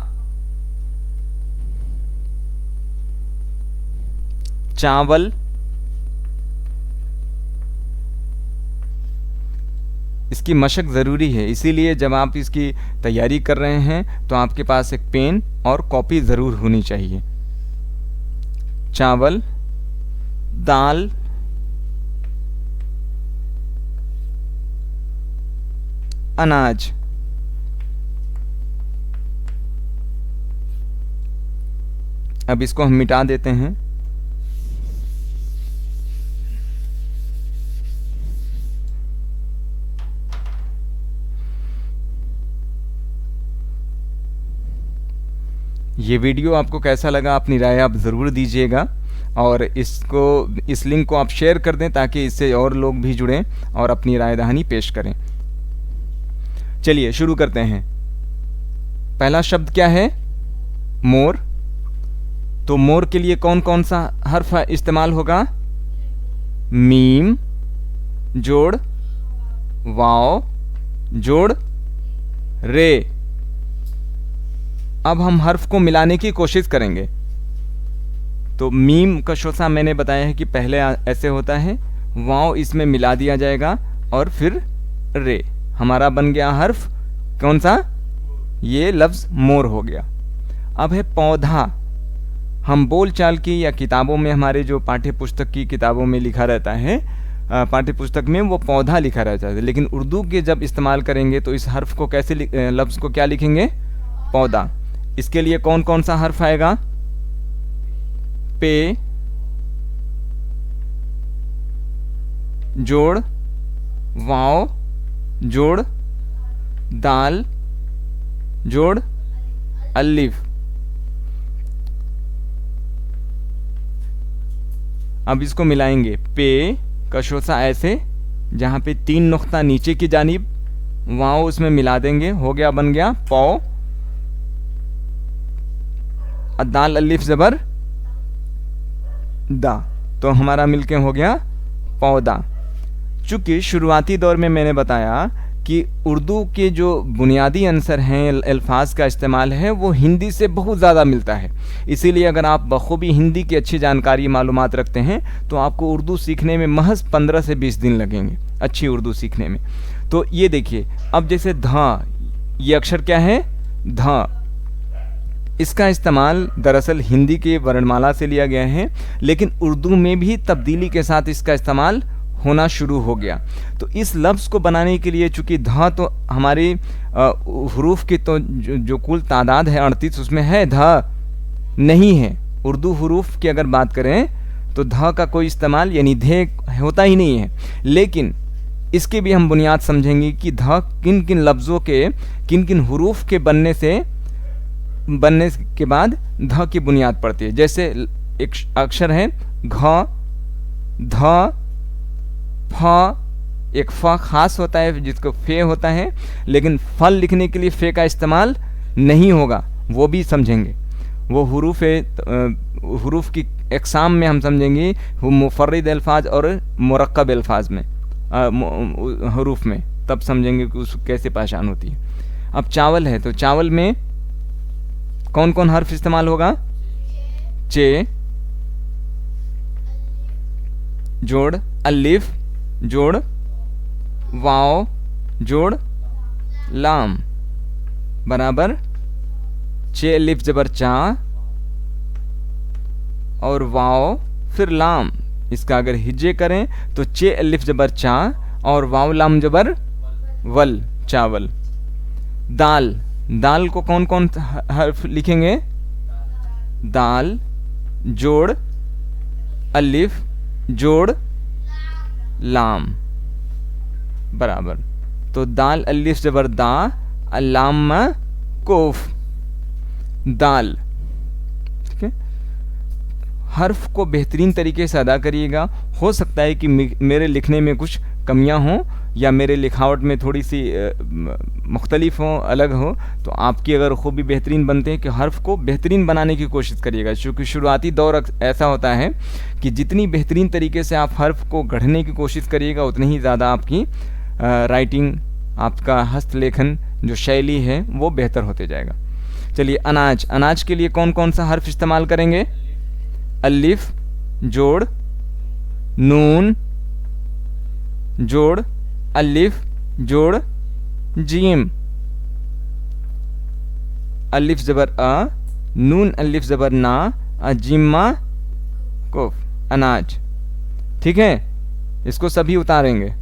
चावल। इसकी मशक ज़रूरी है, इसीलिए जब आप इसकी तैयारी कर रहे हैं तो आपके पास एक पेन और कॉपी ज़रूर होनी चाहिए। चावल। दाल। अनाज। अब इसको हम मिटा देते हैं। ये वीडियो आपको कैसा लगा, अपनी राय आप ज़रूर दीजिएगा और इस लिंक को आप शेयर कर दें ताकि इससे और लोग भी जुड़ें और अपनी राय दहानी पेश करें। चलिए शुरू करते हैं। पहला शब्द क्या है? मोर। तो मोर के लिए कौन कौन सा हर्फ इस्तेमाल होगा? मीम जोड़ वाव जोड़ रे। अब हम हर्फ को मिलाने की कोशिश करेंगे। तो मीम का शोसा मैंने बताया है कि पहले ऐसे होता है, वाव इसमें मिला दिया जाएगा और फिर रे। हमारा बन गया हर्फ कौन सा? ये लफ्ज़ मोर हो गया। अब है पौधा। हम बोलचाल की या किताबों में, हमारे जो पाठ्य पुस्तक की किताबों में लिखा रहता है, पाठ्य पुस्तक में वो पौधा लिखा रहता है, लेकिन उर्दू के जब इस्तेमाल करेंगे तो इस हर्फ को कैसे लफ्ज़ को क्या लिखेंगे? पौधा। इसके लिए कौन कौन सा हर्फ आएगा? पे, जोड़, वाव, जोड़, दाल, जोड़, अलिफ। अब इसको मिलाएंगे। पे का शोसा ऐसे, जहाँ पे 3 नुक्ता नीचे की जानिब, वाव उसमें मिला देंगे, हो गया, बन गया पौ। दाल अलिफ ज़बर दा, तो हमारा मिलके हो गया पौधा। चूँकि शुरुआती दौर में मैंने बताया कि उर्दू के जो बुनियादी अंसर हैं, अल्फाज का इस्तेमाल है, वो हिंदी से बहुत ज़्यादा मिलता है। इसीलिए अगर आप बखूबी हिंदी की अच्छी जानकारी मालूमात रखते हैं तो आपको उर्दू सीखने में महज 15 से 20 दिन लगेंगे, अच्छी उर्दू सीखने में। तो ये देखिए, अब जैसे धा, ये अक्षर क्या है? धा। इसका इस्तेमाल दरअसल हिंदी के वर्णमाला से लिया गया है, लेकिन उर्दू में भी तब्दीली के साथ इसका इस्तेमाल होना शुरू हो गया। तो इस लफ्ज़ को बनाने के लिए, चूँकि धा तो हमारी हुरूफ की तो जो कुल तादाद है 38, उसमें है, धा नहीं है। उर्दू हुरूफ की अगर बात करें तो धा का कोई इस्तेमाल यानी धे होता ही नहीं है। लेकिन इसके भी हम बुनियाद समझेंगे कि धा किन किन लफ्ज़ों के, किन किन हुरूफ के बनने के बाद धा की बुनियाद पड़ती है। जैसे एक अक्षर है घ, ध, फ, एक फ खास होता है जिसको फे होता है, लेकिन फल लिखने के लिए फे का इस्तेमाल नहीं होगा, वो भी समझेंगे। वो हुरूफ की इकसाम में हम समझेंगे, मुफर्रिद अल्फाज और मुरक्कब अल्फाज में, हुरूफ में, तब समझेंगे कि उसको कैसे पहचान होती है। अब चावल है, तो चावल में कौन कौन हर्फ इस्तेमाल होगा? चे, जोड़, अलिफ, जोड़, वाव, जोड़, लाम, बराबर चे अलिफ ज़बर चा और वाव फिर लाम। इसका अगर हिज्जे करें तो चे अलिफ ज़बर चा और वाव लाम ज़बर वल, चावल। दाल, दाल को कौन कौन हर्फ लिखेंगे? दाल, जोड़, अलिफ, जोड़, लाम, बराबर। तो दाल अलिफ ज़बर दा, अल्लाम कोफ, दाल। ठीक है, हर्फ को बेहतरीन तरीके से अदा करिएगा। हो सकता है कि मेरे लिखने में कुछ कमियां हों या मेरे लिखावट में थोड़ी सी मुख्तलिफ हो, अलग हो, तो आपकी अगर खूबी बेहतरीन बनते हैं कि हर्फ को बेहतरीन बनाने की कोशिश करिएगा। क्योंकि शुरुआती दौर ऐसा होता है कि जितनी बेहतरीन तरीके से आप हर्फ को गढ़ने की कोशिश करिएगा, उतनी ही ज़्यादा आपकी राइटिंग, आपका हस्तलेखन जो शैली है वो बेहतर होते जाएगा। चलिए, अनाज, अनाज के लिए कौन कौन सा हर्फ इस्तेमाल करेंगे? अलिफ, जोड़, नून, जोड़, अलिफ, जोड़, जीम, अलिफ ज़बर अ, नून अलिफ ज़बर ना, अजीमा कोफ, अनाज। ठीक है, इसको सभी उतारेंगे।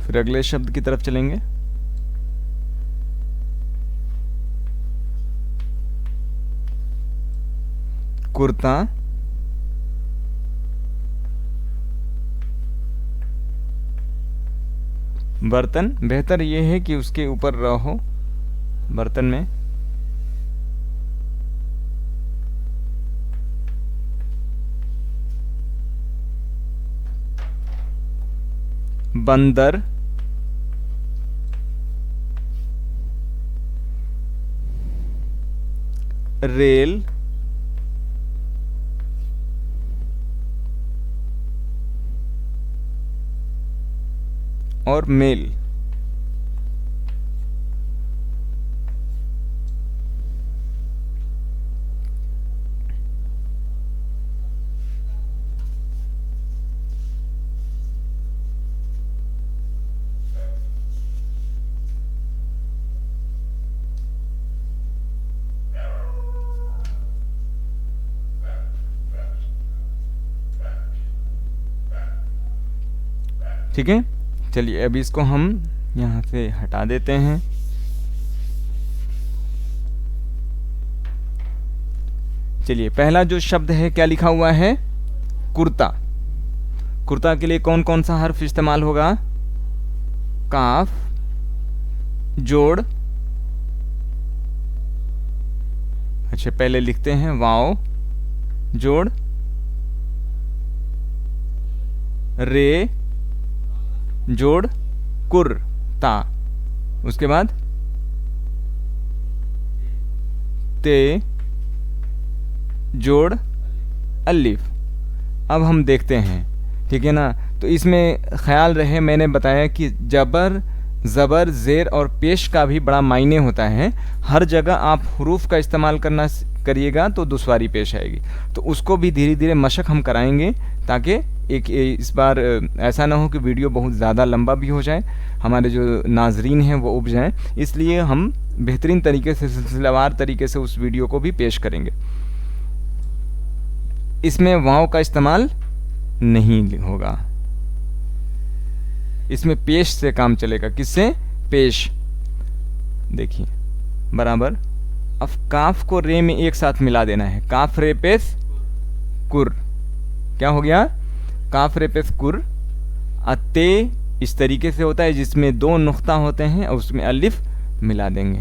फिर अगले शब्द की तरफ चलेंगे। कुर्ता, बर्तन। बेहतर यह है कि उसके ऊपर रहो बर्तन में। बंदर, रेल, और मेल। ठीक है, चलिए अब इसको हम यहाँ से हटा देते हैं। चलिए पहला जो शब्द है क्या लिखा हुआ है, कुर्ता। कुर्ता के लिए कौन कौन सा हर्फ इस्तेमाल होगा, काफ, जोड़, अच्छा पहले लिखते हैं वाव, जोड़, रे, जोड़, कुर, ता, उसके बाद ते, जोड़, अलिफ। अब हम देखते हैं, ठीक है ना। तो इसमें ख्याल रहे, मैंने बताया कि जबर, ज़बर, ज़ेर और पेश का भी बड़ा मायने होता है। हर जगह आप हुरूफ का इस्तेमाल करना करिएगा तो दुश्वारी पेश आएगी। तो उसको भी धीरे धीरे मशक हम कराएंगे, ताकि एक इस बार ऐसा ना हो कि वीडियो बहुत ज़्यादा लंबा भी हो जाए, हमारे जो नाजरीन हैं वो उब जाएं। इसलिए हम बेहतरीन तरीके से, सिलसिलावार तरीके से उस वीडियो को भी पेश करेंगे। इसमें वाव का इस्तेमाल नहीं होगा, इसमें पेश से काम चलेगा। किससे, पेश। देखिए बराबर, अब काफ को रे में एक साथ मिला देना है, काफ रे पेश कुर। क्या हो गया, काफ रे पेश कुर। अते इस तरीके से होता है जिसमें दो नुक्ता होते हैं और उसमें अलिफ मिला देंगे,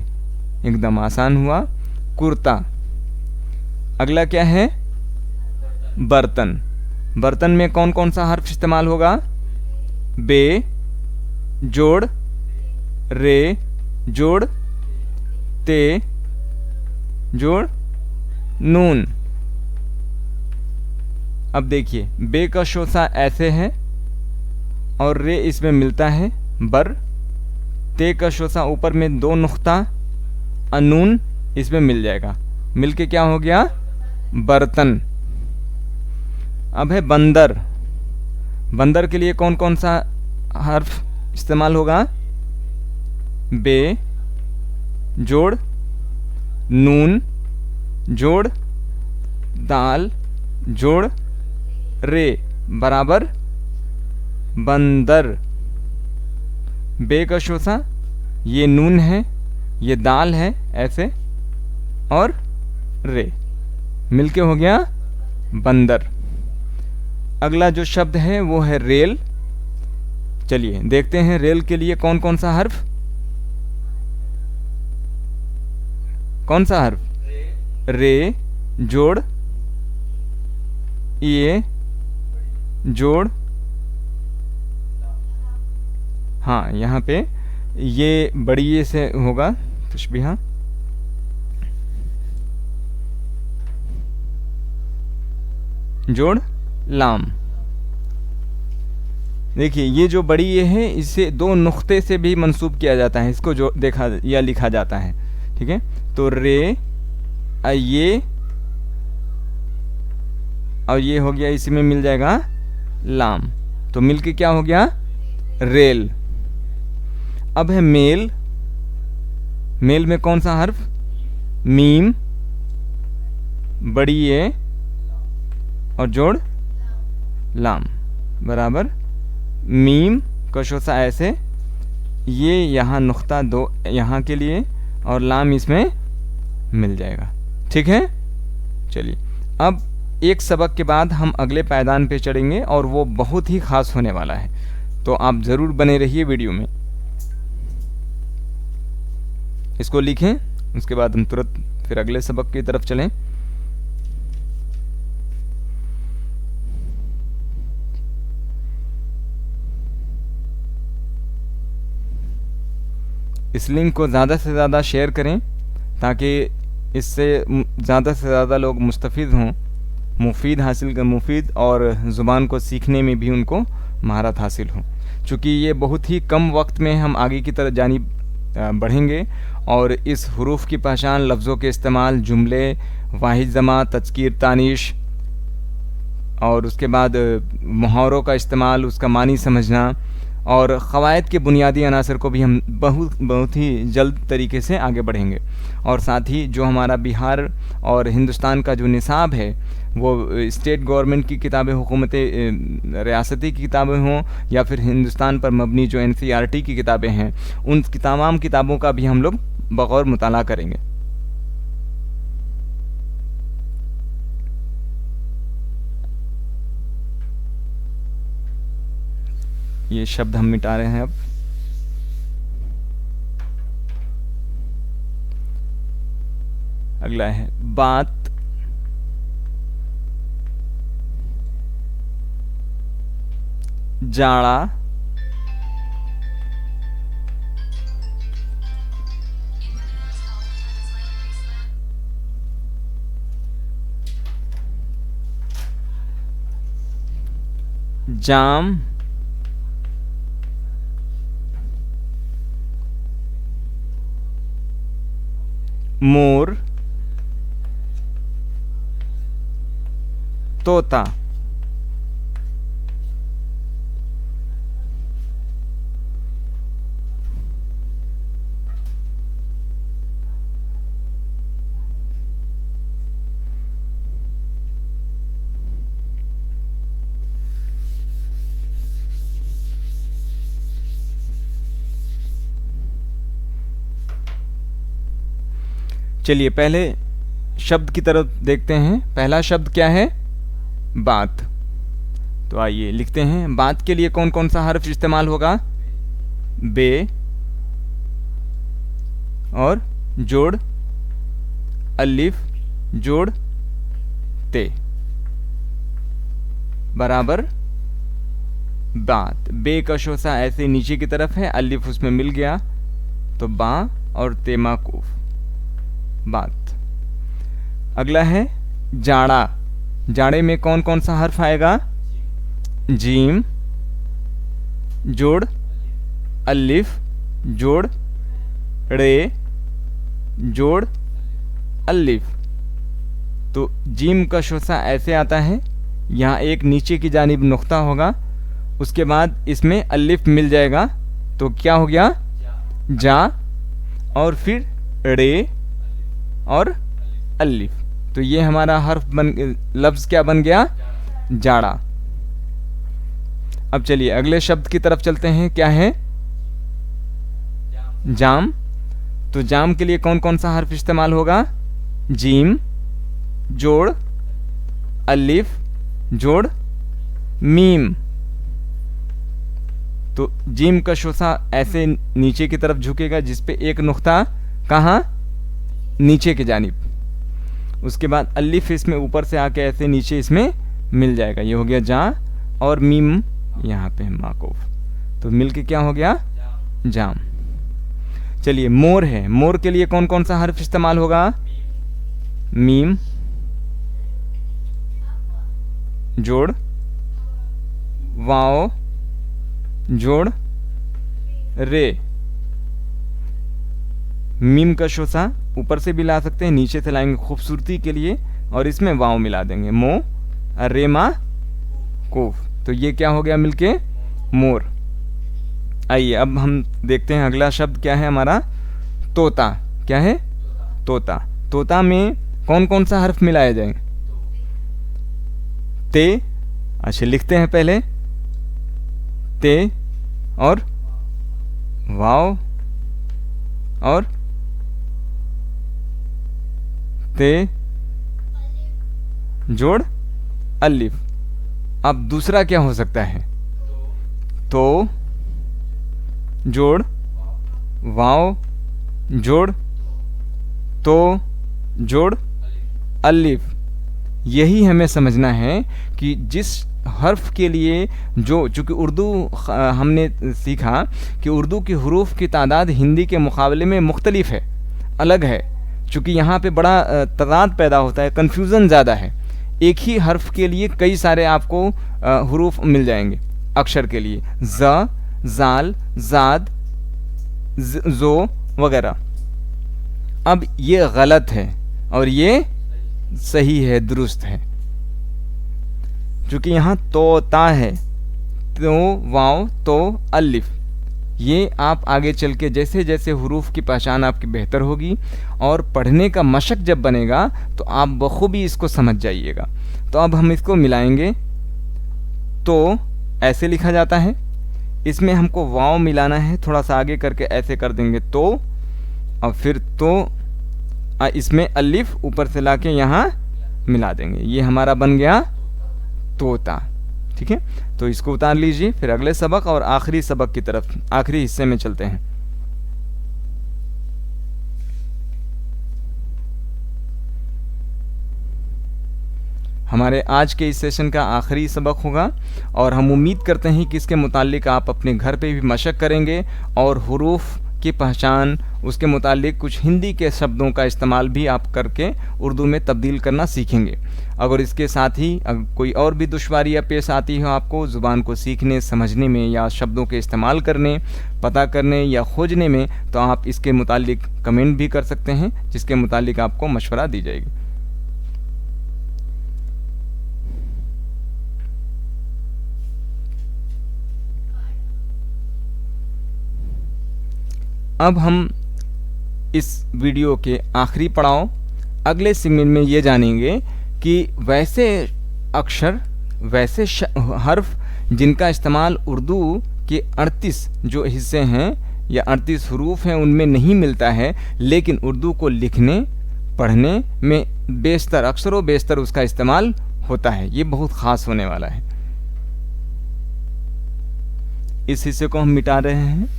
एकदम आसान हुआ, कुर्ता। अगला क्या है, बर्तन। बर्तन में कौन कौन सा हर्फ इस्तेमाल होगा, बे, जोड़, रे, जोड़, ते, जोड़, नून। अब देखिए बे का शोसा ऐसे है और रे इसमें मिलता है बर। ते का शोसा ऊपर में दो नुक्ता, अनून इसमें मिल जाएगा, मिलके क्या हो गया, बर्तन। अब है बंदर। बंदर के लिए कौन कौन सा हर्फ इस्तेमाल होगा, बे, जोड़, नून, जोड़, दाल, जोड़, रे, बराबर बंदर। बे का शोसा, ये नून है, ये दाल है ऐसे, और रे मिलके हो गया बंदर। अगला जो शब्द है वो है रेल। चलिए देखते हैं रेल के लिए कौन कौन सा हर्फ, कौन सा हर्फ, रे, जोड़, ये, जोड़, हाँ यहाँ पे ये बड़ी ये से होगा तशबीहा, जोड़, लाम। देखिए ये जो बड़ी ये है, इसे दो नुक्ते से भी मंसूब किया जाता है, इसको जो देखा या लिखा जाता है, ठीक है। तो रे, ये और ये हो गया, इसी में मिल जाएगा लाम, तो मिलके क्या हो गया, रेल। अब है मेल। मेल में कौन सा हर्फ, मीम, बड़ी ये और जोड़, लाम, बराबर मीम कशोसा ऐसे, ये यहाँ नुक्ता दो यहाँ के लिए और लाम इसमें मिल जाएगा, ठीक है। चलिए अब एक सबक के बाद हम अगले पायदान पे चढ़ेंगे और वो बहुत ही ख़ास होने वाला है, तो आप ज़रूर बने रहिए वीडियो में। इसको लिखें, उसके बाद हम तुरंत फिर अगले सबक की तरफ चलें। इस लिंक को ज़्यादा से ज़्यादा शेयर करें ताकि इससे ज़्यादा से ज़्यादा लोग मुस्तफ़ीद हों, मुफीद और ज़ुबान को सीखने में भी उनको महारत हासिल हो। चूँकि ये बहुत ही कम वक्त में हम आगे की तरफ जानिब बढ़ेंगे और इस हुरूफ की पहचान, लफ्ज़ों के इस्तेमाल, जुमले, वाहिद जमा, तज़कीर, तानीश और उसके बाद मुहावरों का इस्तेमाल, उसका मानी समझना और क़वायद के बुनियादी अनासर को भी हम बहुत ही जल्द तरीके से आगे बढ़ेंगे। और साथ ही जो हमारा बिहार और हिंदुस्तान का जो निसाब है वो स्टेट गवर्नमेंट की किताबें, हुकूमत रियासती की किताबें हों या फिर हिंदुस्तान पर मबनी जो NCERT की किताबें हैं, उन तमाम किताबों का भी हम लोग बग़ौर मुताला करेंगे। ये शब्द हम मिटा रहे हैं अब। अगला है बात, जाड़ा, जाम, मोर, तोता। चलिए पहले शब्द की तरफ देखते हैं। पहला शब्द क्या है? बात। तो आइए लिखते हैं। बात के लिए कौन कौन सा हर्फ इस्तेमाल होगा? बे और जोड़ अलिफ जोड़ ते बराबर बात। बे का शोसा ऐसे नीचे की तरफ है, अलिफ उसमें मिल गया तो बा और ते माकूफ बात। अगला है जाड़ा। जाड़े में कौन कौन सा हर्फ आएगा? जीम जोड़ अलिफ जोड़ रे जोड़ अलिफ। तो जीम का शोसा ऐसे आता है, यहाँ एक नीचे की जानिब नुक्ता होगा, उसके बाद इसमें अलिफ मिल जाएगा तो क्या हो गया? जा और फिर रे और अलिफ। तो ये हमारा हर्फ लफ्ज़ क्या बन गया? जाड़ा। अब चलिए अगले शब्द की तरफ चलते हैं। क्या है? जाम। तो जाम के लिए कौन कौन सा हर्फ इस्तेमाल होगा? जीम जोड़ अलिफ जोड़ मीम। तो जीम का शोसा ऐसे नीचे की तरफ झुकेगा जिसपे एक नुक्ता कहाँ? नीचे की जानिब। उसके बाद अलिफ इसमें ऊपर से आके ऐसे नीचे इसमें मिल जाएगा। ये हो गया जा और मीम यहाँ पे माकूफ, तो मिल के क्या हो गया? जाम। चलिए मोर है। मोर के लिए कौन कौन सा हर्फ इस्तेमाल होगा? मीम जोड़ वाओ जोड़ रे। मीम का शोसा ऊपर से भी ला सकते हैं, नीचे से लाएंगे खूबसूरती के लिए और इसमें वाव मिला देंगे। मो रेमा कोफ। तो ये क्या हो गया मिलके? मोर। आइए अब हम देखते हैं अगला शब्द क्या है हमारा? तोता। क्या है? तोता। तोता में कौन कौन सा हर्फ मिलाया जाएंगे? ते। अच्छा लिखते हैं पहले ते और वाव और ते जोड़ अलिफ। अब दूसरा क्या हो सकता है? तो जोड़ वाव जोड़ तो जोड़ अलिफ। यही हमें समझना है कि जिस हर्फ के लिए जो, चूँकि उर्दू हमने सीखा कि उर्दू की हरूफ की तादाद हिंदी के मुकाबले में मुख्तलिफ है, अलग है। चूँकि यहाँ पे बड़ा तज़ाद पैदा होता है, कन्फ्यूज़न ज़्यादा है। एक ही हर्फ के लिए कई सारे आपको हरूफ मिल जाएंगे अक्षर के लिए, ज़, ज़ाल, ज़ाद, ज़ो वगैरह। अब ये गलत है और ये सही है, दुरुस्त है। चूँकि यहाँ तो ता है, तो वाव तो अलिफ, ये आप आगे चल के जैसे जैसे हुरूफ की पहचान आपकी बेहतर होगी और पढ़ने का मशक जब बनेगा तो आप बखूबी इसको समझ जाइएगा। तो अब हम इसको मिलाएंगे। तो ऐसे लिखा जाता है, इसमें हमको वाव मिलाना है, थोड़ा सा आगे करके ऐसे कर देंगे तो, और फिर तो इसमें अलिफ ऊपर से लाके यहाँ मिला देंगे, ये हमारा बन गया तोता। ठीक है, तो इसको उतार लीजिए। फिर अगले सबक और आखिरी सबक की तरफ, आखिरी हिस्से में चलते हैं। हमारे आज के इस सेशन का आखिरी सबक होगा और हम उम्मीद करते हैं कि इसके मुतालिक आप अपने घर पे भी मशक करेंगे और हुरूफ की पहचान, उसके मुतालिक कुछ हिंदी के शब्दों का इस्तेमाल भी आप करके उर्दू में तब्दील करना सीखेंगे। अगर इसके साथ ही अगर कोई और भी दुश्वारियाँ पेश आती हो आपको ज़ुबान को सीखने, समझने में या शब्दों के इस्तेमाल करने, पता करने या खोजने में, तो आप इसके मुतालिक कमेंट भी कर सकते हैं, जिसके मुतालिक आपको मशवरा दी जाएगी। अब हम इस वीडियो के आखिरी पड़ाव अगले सेगमेंट में ये जानेंगे कि वैसे अक्षर, वैसे हर्फ जिनका इस्तेमाल उर्दू के 38 जो हिस्से हैं या 38 हरूफ हैं उनमें नहीं मिलता है, लेकिन उर्दू को लिखने पढ़ने में बेशतर, अक्सर बेशतर उसका इस्तेमाल होता है। ये बहुत ख़ास होने वाला है। इस हिस्से को हम मिटा रहे हैं,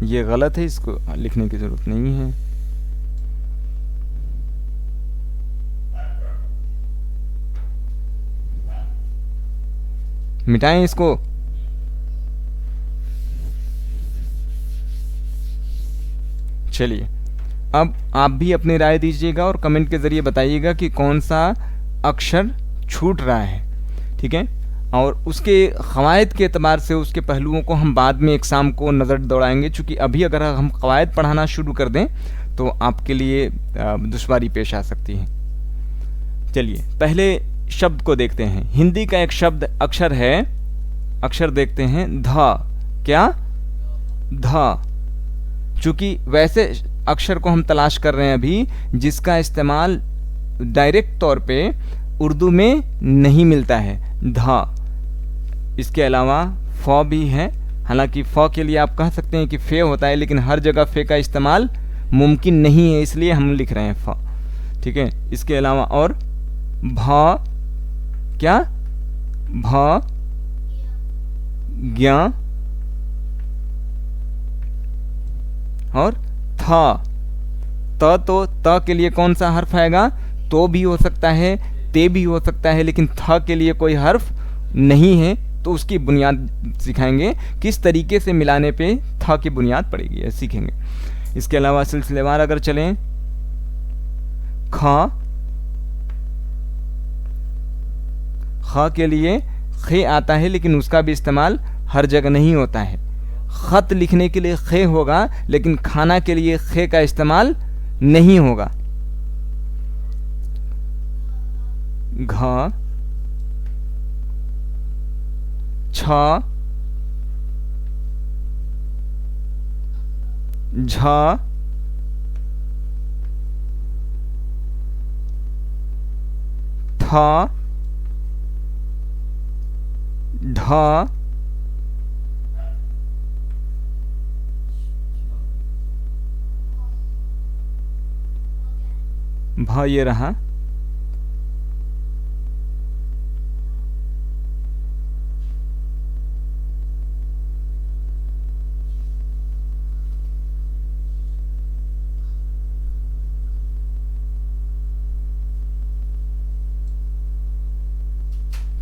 ये गलत है, इसको लिखने की ज़रूरत नहीं है। मिटाएं इसको। चलिए, अब आप भी अपनी राय दीजिएगा और कमेंट के ज़रिए बताइएगा कि कौन सा अक्षर छूट रहा है। ठीक है, और उसके क़वायद के एतबार से उसके पहलुओं को हम बाद में एग्ज़ाम को नज़र दौड़ाएंगे, चूँकि अभी अगर हम क़वायद पढ़ाना शुरू कर दें तो आपके लिए दुश्वारी पेश आ सकती है। चलिए, पहले शब्द को देखते हैं। हिंदी का एक शब्द अक्षर है, अक्षर देखते हैं ध। क्या? ध। चूँकि वैसे अक्षर को हम तलाश कर रहे हैं अभी जिसका इस्तेमाल डायरेक्ट तौर पे उर्दू में नहीं मिलता है, ध। इसके अलावा फ भी है, हालांकि फ के लिए आप कह सकते हैं कि फे होता है, लेकिन हर जगह फे का इस्तेमाल मुमकिन नहीं है, इसलिए हम लिख रहे हैं फ। ठीक है, इसके अलावा और भ, क्या? भ, ज्ञ और थ। तो त के लिए कौन सा हर्फ आएगा? तो भी हो सकता है, ते भी हो सकता है, लेकिन थ के लिए कोई हर्फ नहीं है। तो उसकी बुनियाद सिखाएंगे, किस तरीके से मिलाने पे थ की बुनियाद पड़ेगी, सीखेंगे। इसके अलावा सिलसिलेवार अगर चलें, ख, ख के लिए खे आता है, लेकिन उसका भी इस्तेमाल हर जगह नहीं होता है। खत लिखने के लिए खे होगा, लेकिन खाना के लिए खे का इस्तेमाल नहीं होगा। घ, छ, झ, थ, ढ, भ, ये रहा।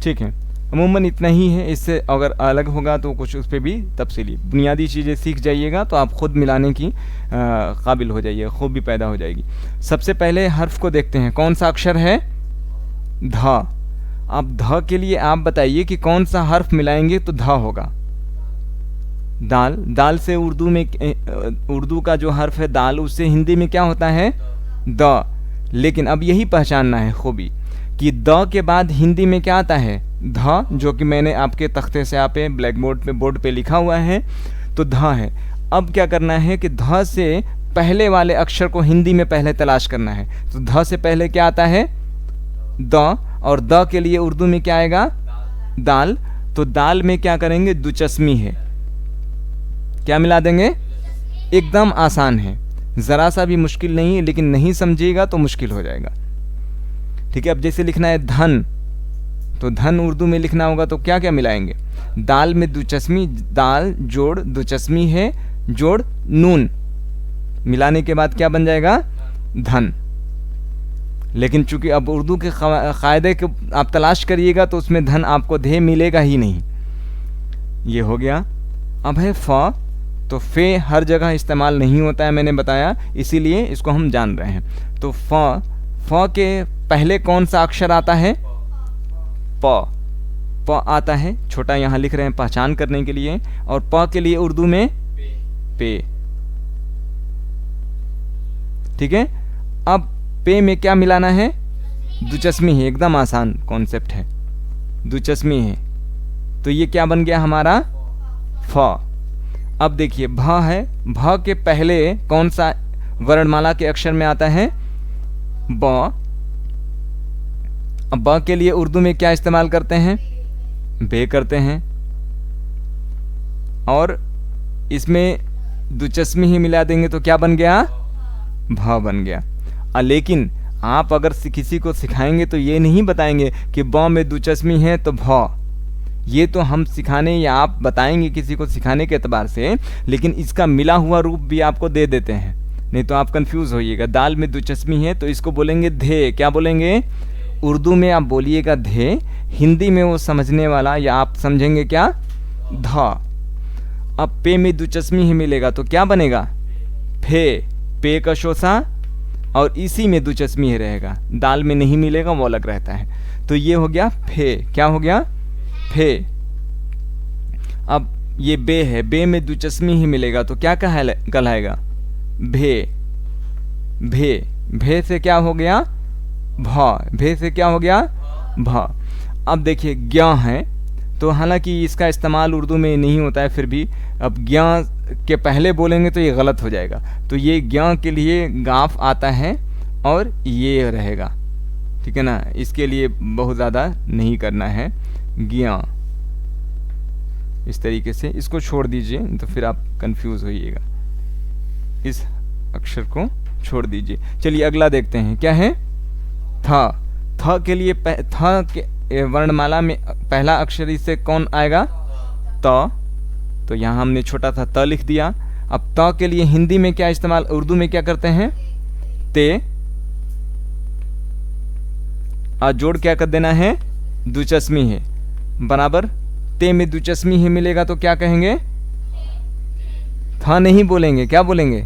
ठीक है, अमूमन इतना ही है। इससे अगर अलग होगा तो कुछ उस पर भी तफसीली बुनियादी चीज़ें सीख जाइएगा तो आप ख़ुद मिलाने की काबिल हो जाइए, खूबी पैदा हो जाएगी। सबसे पहले हर्फ को देखते हैं, कौन सा अक्षर है? ध। अब ध के लिए आप बताइए कि कौन सा हर्फ मिलाएंगे तो ध होगा? दाल। दाल से उर्दू में, उर्दू का जो हर्फ है दाल, उससे हिंदी में क्या होता है? द। लेकिन अब यही पहचानना है खूबी कि द के बाद हिंदी में क्या आता है? ध, जो कि मैंने आपके तख्ते से आप ब्लैक बोर्ड पे लिखा हुआ है, तो ध है। अब क्या करना है कि ध से पहले वाले अक्षर को हिंदी में पहले तलाश करना है। तो ध से पहले क्या आता है? द। और द के लिए उर्दू में क्या आएगा? दाल। तो दाल में क्या करेंगे? दुचस्मी है, क्या मिला देंगे? एकदम आसान है, ज़रा सा भी मुश्किल नहीं है, लेकिन नहीं समझिएगा तो मुश्किल हो जाएगा। ठीक है, अब जैसे लिखना है धन, तो धन उर्दू में लिखना होगा तो क्या क्या मिलाएंगे? दाल में दुचस्मी, दाल जोड़ दुचस्मी है जोड़ नून, मिलाने के बाद क्या बन जाएगा? धन। लेकिन चूंकि अब उर्दू के कायदे के आप तलाश करिएगा तो उसमें धन आपको धे मिलेगा ही नहीं। ये हो गया। अब है फ, तो फे हर जगह इस्तेमाल नहीं होता है, मैंने बताया, इसीलिए इसको हम जान रहे हैं। तो फ के पहले कौन सा अक्षर आता है? प आता है, छोटा यहाँ लिख रहे हैं पहचान करने के लिए। और प के लिए उर्दू में पे। ठीक है, अब पे में क्या मिलाना है? दुचस्मी है, एकदम आसान कॉन्सेप्ट है, दुचस्मी है। तो ये क्या बन गया हमारा? फ। अब देखिए भ है, भ के पहले कौन सा वर्णमाला के अक्षर में आता है? ब। अब ब के लिए उर्दू में क्या इस्तेमाल करते हैं? बे करते हैं। और इसमें दुचस्मी ही मिला देंगे तो क्या बन गया? भ बन गया। लेकिन आप अगर किसी को सिखाएंगे तो ये नहीं बताएंगे कि ब में दुचस्मी है तो भ, ये तो हम सिखाने या आप बताएंगे किसी को सिखाने के एतबार से, लेकिन इसका मिला हुआ रूप भी आपको दे देते हैं, नहीं तो आप कंफ्यूज होइएगा। दाल में दुचस्मी है तो इसको बोलेंगे धे, क्या बोलेंगे? उर्दू में आप बोलिएगा धे, हिंदी में वो समझने वाला या आप समझेंगे क्या? ध। अब पे में दुचस्मी ही मिलेगा तो क्या बनेगा? फे, पे का शोसा, और इसी में दुचस्मी ही रहेगा, दाल में नहीं मिलेगा, वो अलग रहता है। तो ये हो गया फे, क्या हो गया? फे। अब ये बे है, बे में दुचस्मी ही मिलेगा तो क्या कहलाएगा? भे। भे, भे से क्या हो गया? भ। भे से क्या हो गया? भ। अब देखिए ज्ञ है, तो हालांकि इसका इस्तेमाल उर्दू में नहीं होता है, फिर भी अब ज्ञ के पहले बोलेंगे तो ये गलत हो जाएगा। तो ये ज्ञ के लिए गाफ आता है और ये रहेगा, ठीक है ना, इसके लिए बहुत ज़्यादा नहीं करना है। ज्ञ इस तरीके से इसको छोड़ दीजिए, तो फिर आप कंफ्यूज होइएगा, इस अक्षर को छोड़ दीजिए। चलिए अगला देखते हैं, क्या है? थ। थ के लिए थ के वर्णमाला में पहला अक्षर इससे कौन आएगा? त। तो यहाँ हमने छोटा सा त लिख दिया। अब त के लिए हिंदी में क्या इस्तेमाल, उर्दू में क्या करते हैं? ते। और जोड़ क्या कर देना है? दुचस्मी है, बराबर ते में दुचस्मी ही मिलेगा तो क्या कहेंगे? था नहीं बोलेंगे, क्या बोलेंगे?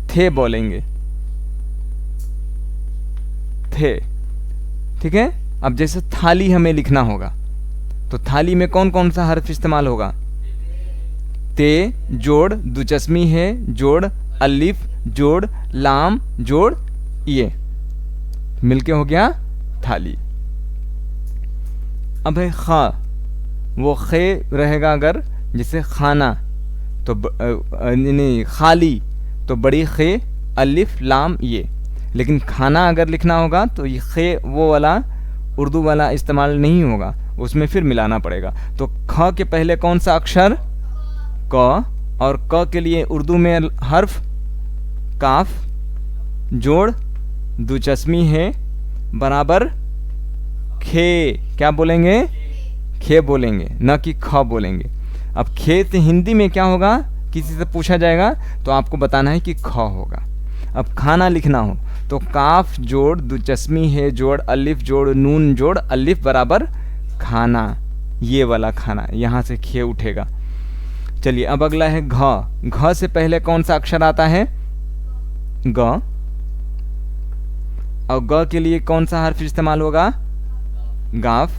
थे बोलेंगे, थे। ठीक है, अब जैसे थाली हमें लिखना होगा तो थाली में कौन कौन सा हर्फ इस्तेमाल होगा? ते जोड़ दुचस्मी है जोड़ अलिफ जोड़ लाम जोड़ ये, मिलके हो गया थाली। अब है खा, वो खे रहेगा अगर जैसे खाना तो नहीं खाली तो बड़ी खे अलिफ लाम ये, लेकिन खाना अगर लिखना होगा तो ये खे वो वाला उर्दू वाला इस्तेमाल नहीं होगा, उसमें फिर मिलाना पड़ेगा। तो ख के पहले कौन सा अक्षर? क, और क के लिए उर्दू में हर्फ काफ जोड़ दुचस्मी है बराबर खे, क्या बोलेंगे? खे बोलेंगे, न कि ख बोलेंगे। अब खे से हिंदी में क्या होगा, किसी से पूछा जाएगा तो आपको बताना है कि ख होगा। अब खाना लिखना हो तो काफ जोड़ दुचस्मी है जोड़ अलिफ जोड़ नून जोड़ अलिफ बराबर खाना, ये वाला खाना, यहाँ से खे उठेगा। चलिए अब अगला है घ। घ से पहले कौन सा अक्षर आता है? ग। और ग के लिए कौन सा हर्फ इस्तेमाल होगा? गाफ।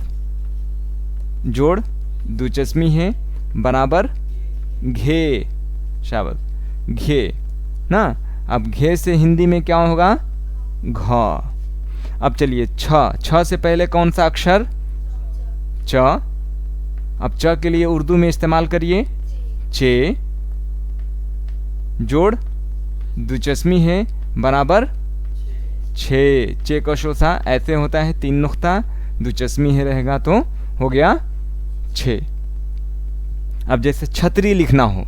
जोड़ दुचस्मी है बराबर घे, शाबाश, घे ना। अब घे से हिंदी में क्या होगा? घ। अब चलिए छ। छ से पहले कौन सा अक्षर? च। अब च के लिए उर्दू में इस्तेमाल करिए चे। जोड़ दुचस्मी है बराबर छे। चे का शोसा ऐसे होता है 3 नुक्ता, दुचस्मी है रहेगा तो हो गया छे। अब जैसे छतरी लिखना हो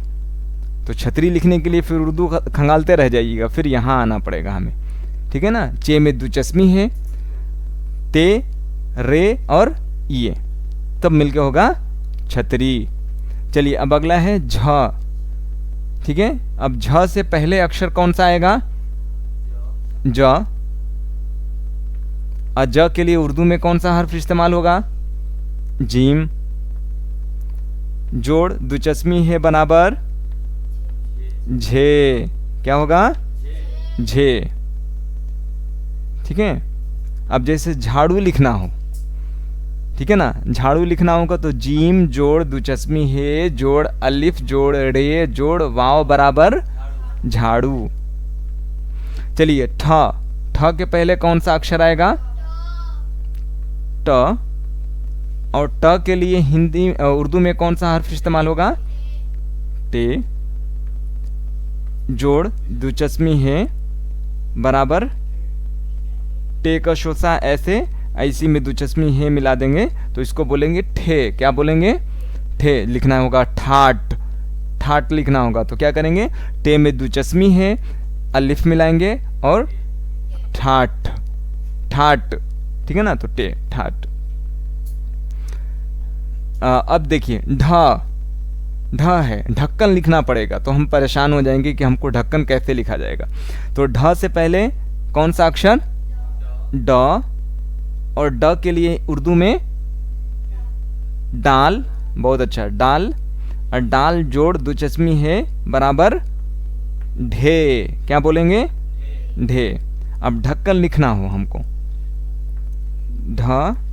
तो छतरी लिखने के लिए फिर उर्दू खंगालते रह जाइएगा, फिर यहाँ आना पड़ेगा हमें, ठीक है ना। चे में दुचस्मी है, ते, रे और ये, तब मिलके होगा छतरी। चलिए अब अगला है झ। ठीक है, अब झ से पहले अक्षर कौन सा आएगा? ज। और ज के लिए उर्दू में कौन सा हर्फ इस्तेमाल होगा? जीम। जोड़ दुचस्मी है बराबर झे, क्या होगा? झे। ठीक है, अब जैसे झाड़ू लिखना हो, ठीक है ना, झाड़ू लिखना होगा तो जीम जोड़ दुचस्मी है जोड़ अलिफ जोड़ रे जोड़ वाव बराबर झाड़ू। चलिए ठ। ठ के पहले कौन सा अक्षर आएगा? ट। और ट के लिए हिंदी उर्दू में कौन सा हर्फ इस्तेमाल होगा? टे। जोड़ दुचस्मी है बराबर टे का शोसा ऐसी में दुचस्मी है मिला देंगे तो इसको बोलेंगे ठे। क्या बोलेंगे? ठे। लिखना होगा ठाट। ठाट लिखना होगा तो क्या करेंगे? टे में दुचस्मी है, अलिफ मिलाएंगे और ठाट, ठाट, ठीक है ना, तो टे, ठाट। अब देखिए ढ। ढ है, ढक्कन लिखना पड़ेगा तो हम परेशान हो जाएंगे कि हमको ढक्कन कैसे लिखा जाएगा। तो ढ से पहले कौन सा अक्षर? ड। और ड के लिए उर्दू में डाल, बहुत अच्छा, डाल। और डाल जोड़ दुचस्मी है बराबर ढे। क्या बोलेंगे? ढे। अब ढक्कन लिखना हो हमको, ढ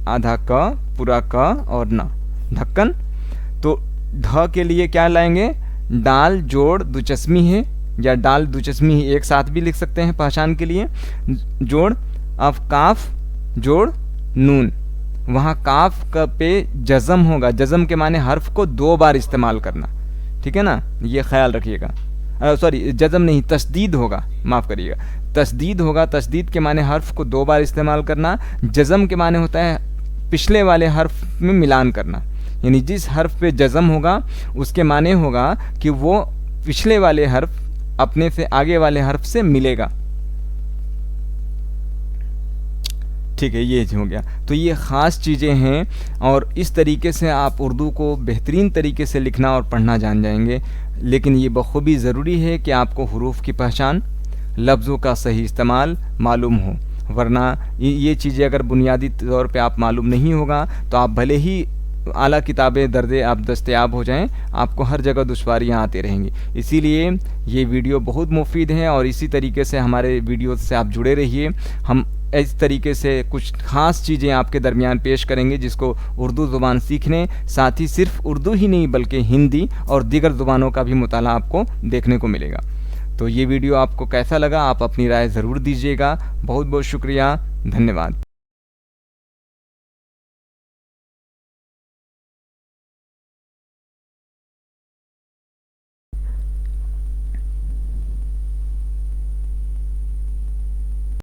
आधा क पूरा क और न, ढक्कन। तो ढ के लिए क्या लाएंगे? डाल जोड़ दुचस्मी है या डाल दुचस्मी है एक साथ भी लिख सकते हैं पहचान के लिए। जोड़ अब काफ जोड़ नून। वहाँ काफ का पे जज़म होगा, जज़म के माने हर्फ को 2 बार इस्तेमाल करना, ठीक है ना, ये ख्याल रखिएगा। सॉरी, जज़म नहीं, तस्दीद होगा, माफ़ करिएगा, तस्दीद होगा। तस्दीद के माने हर्फ को 2 बार इस्तेमाल करना। जज़म के माने होता है पिछले वाले हर्फ में मिलान करना, यानी जिस हर्फ पे जज़म होगा उसके माने होगा कि वो पिछले वाले हर्फ अपने से आगे वाले हर्फ से मिलेगा। ठीक है, ये हो गया। तो ये ख़ास चीज़ें हैं और इस तरीके से आप उर्दू को बेहतरीन तरीके से लिखना और पढ़ना जान जाएंगे। लेकिन ये बखूबी ज़रूरी है कि आपको हुरूफ की पहचान, लफ्ज़ों का सही इस्तेमाल मालूम हो, वरना ये चीज़ें अगर बुनियादी तौर पे आप मालूम नहीं होगा तो आप भले ही आला किताबें दर्जे आप दस्तयाब हो जाएं, आपको हर जगह दुश्वारियाँ आती रहेंगी। इसीलिए ये वीडियो बहुत मुफीद है और इसी तरीके से हमारे वीडियो से आप जुड़े रहिए। हम इस तरीके से कुछ ख़ास चीज़ें आपके दरमियान पेश करेंगे जिसको उर्दू ज़ुबान सीखने, साथ ही सिर्फ उर्दू ही नहीं बल्कि हिंदी और दीगर ज़ुबानों का भी मुताला आपको देखने को मिलेगा। तो ये वीडियो आपको कैसा लगा, आप अपनी राय ज़रूर दीजिएगा। बहुत बहुत शुक्रिया, धन्यवाद।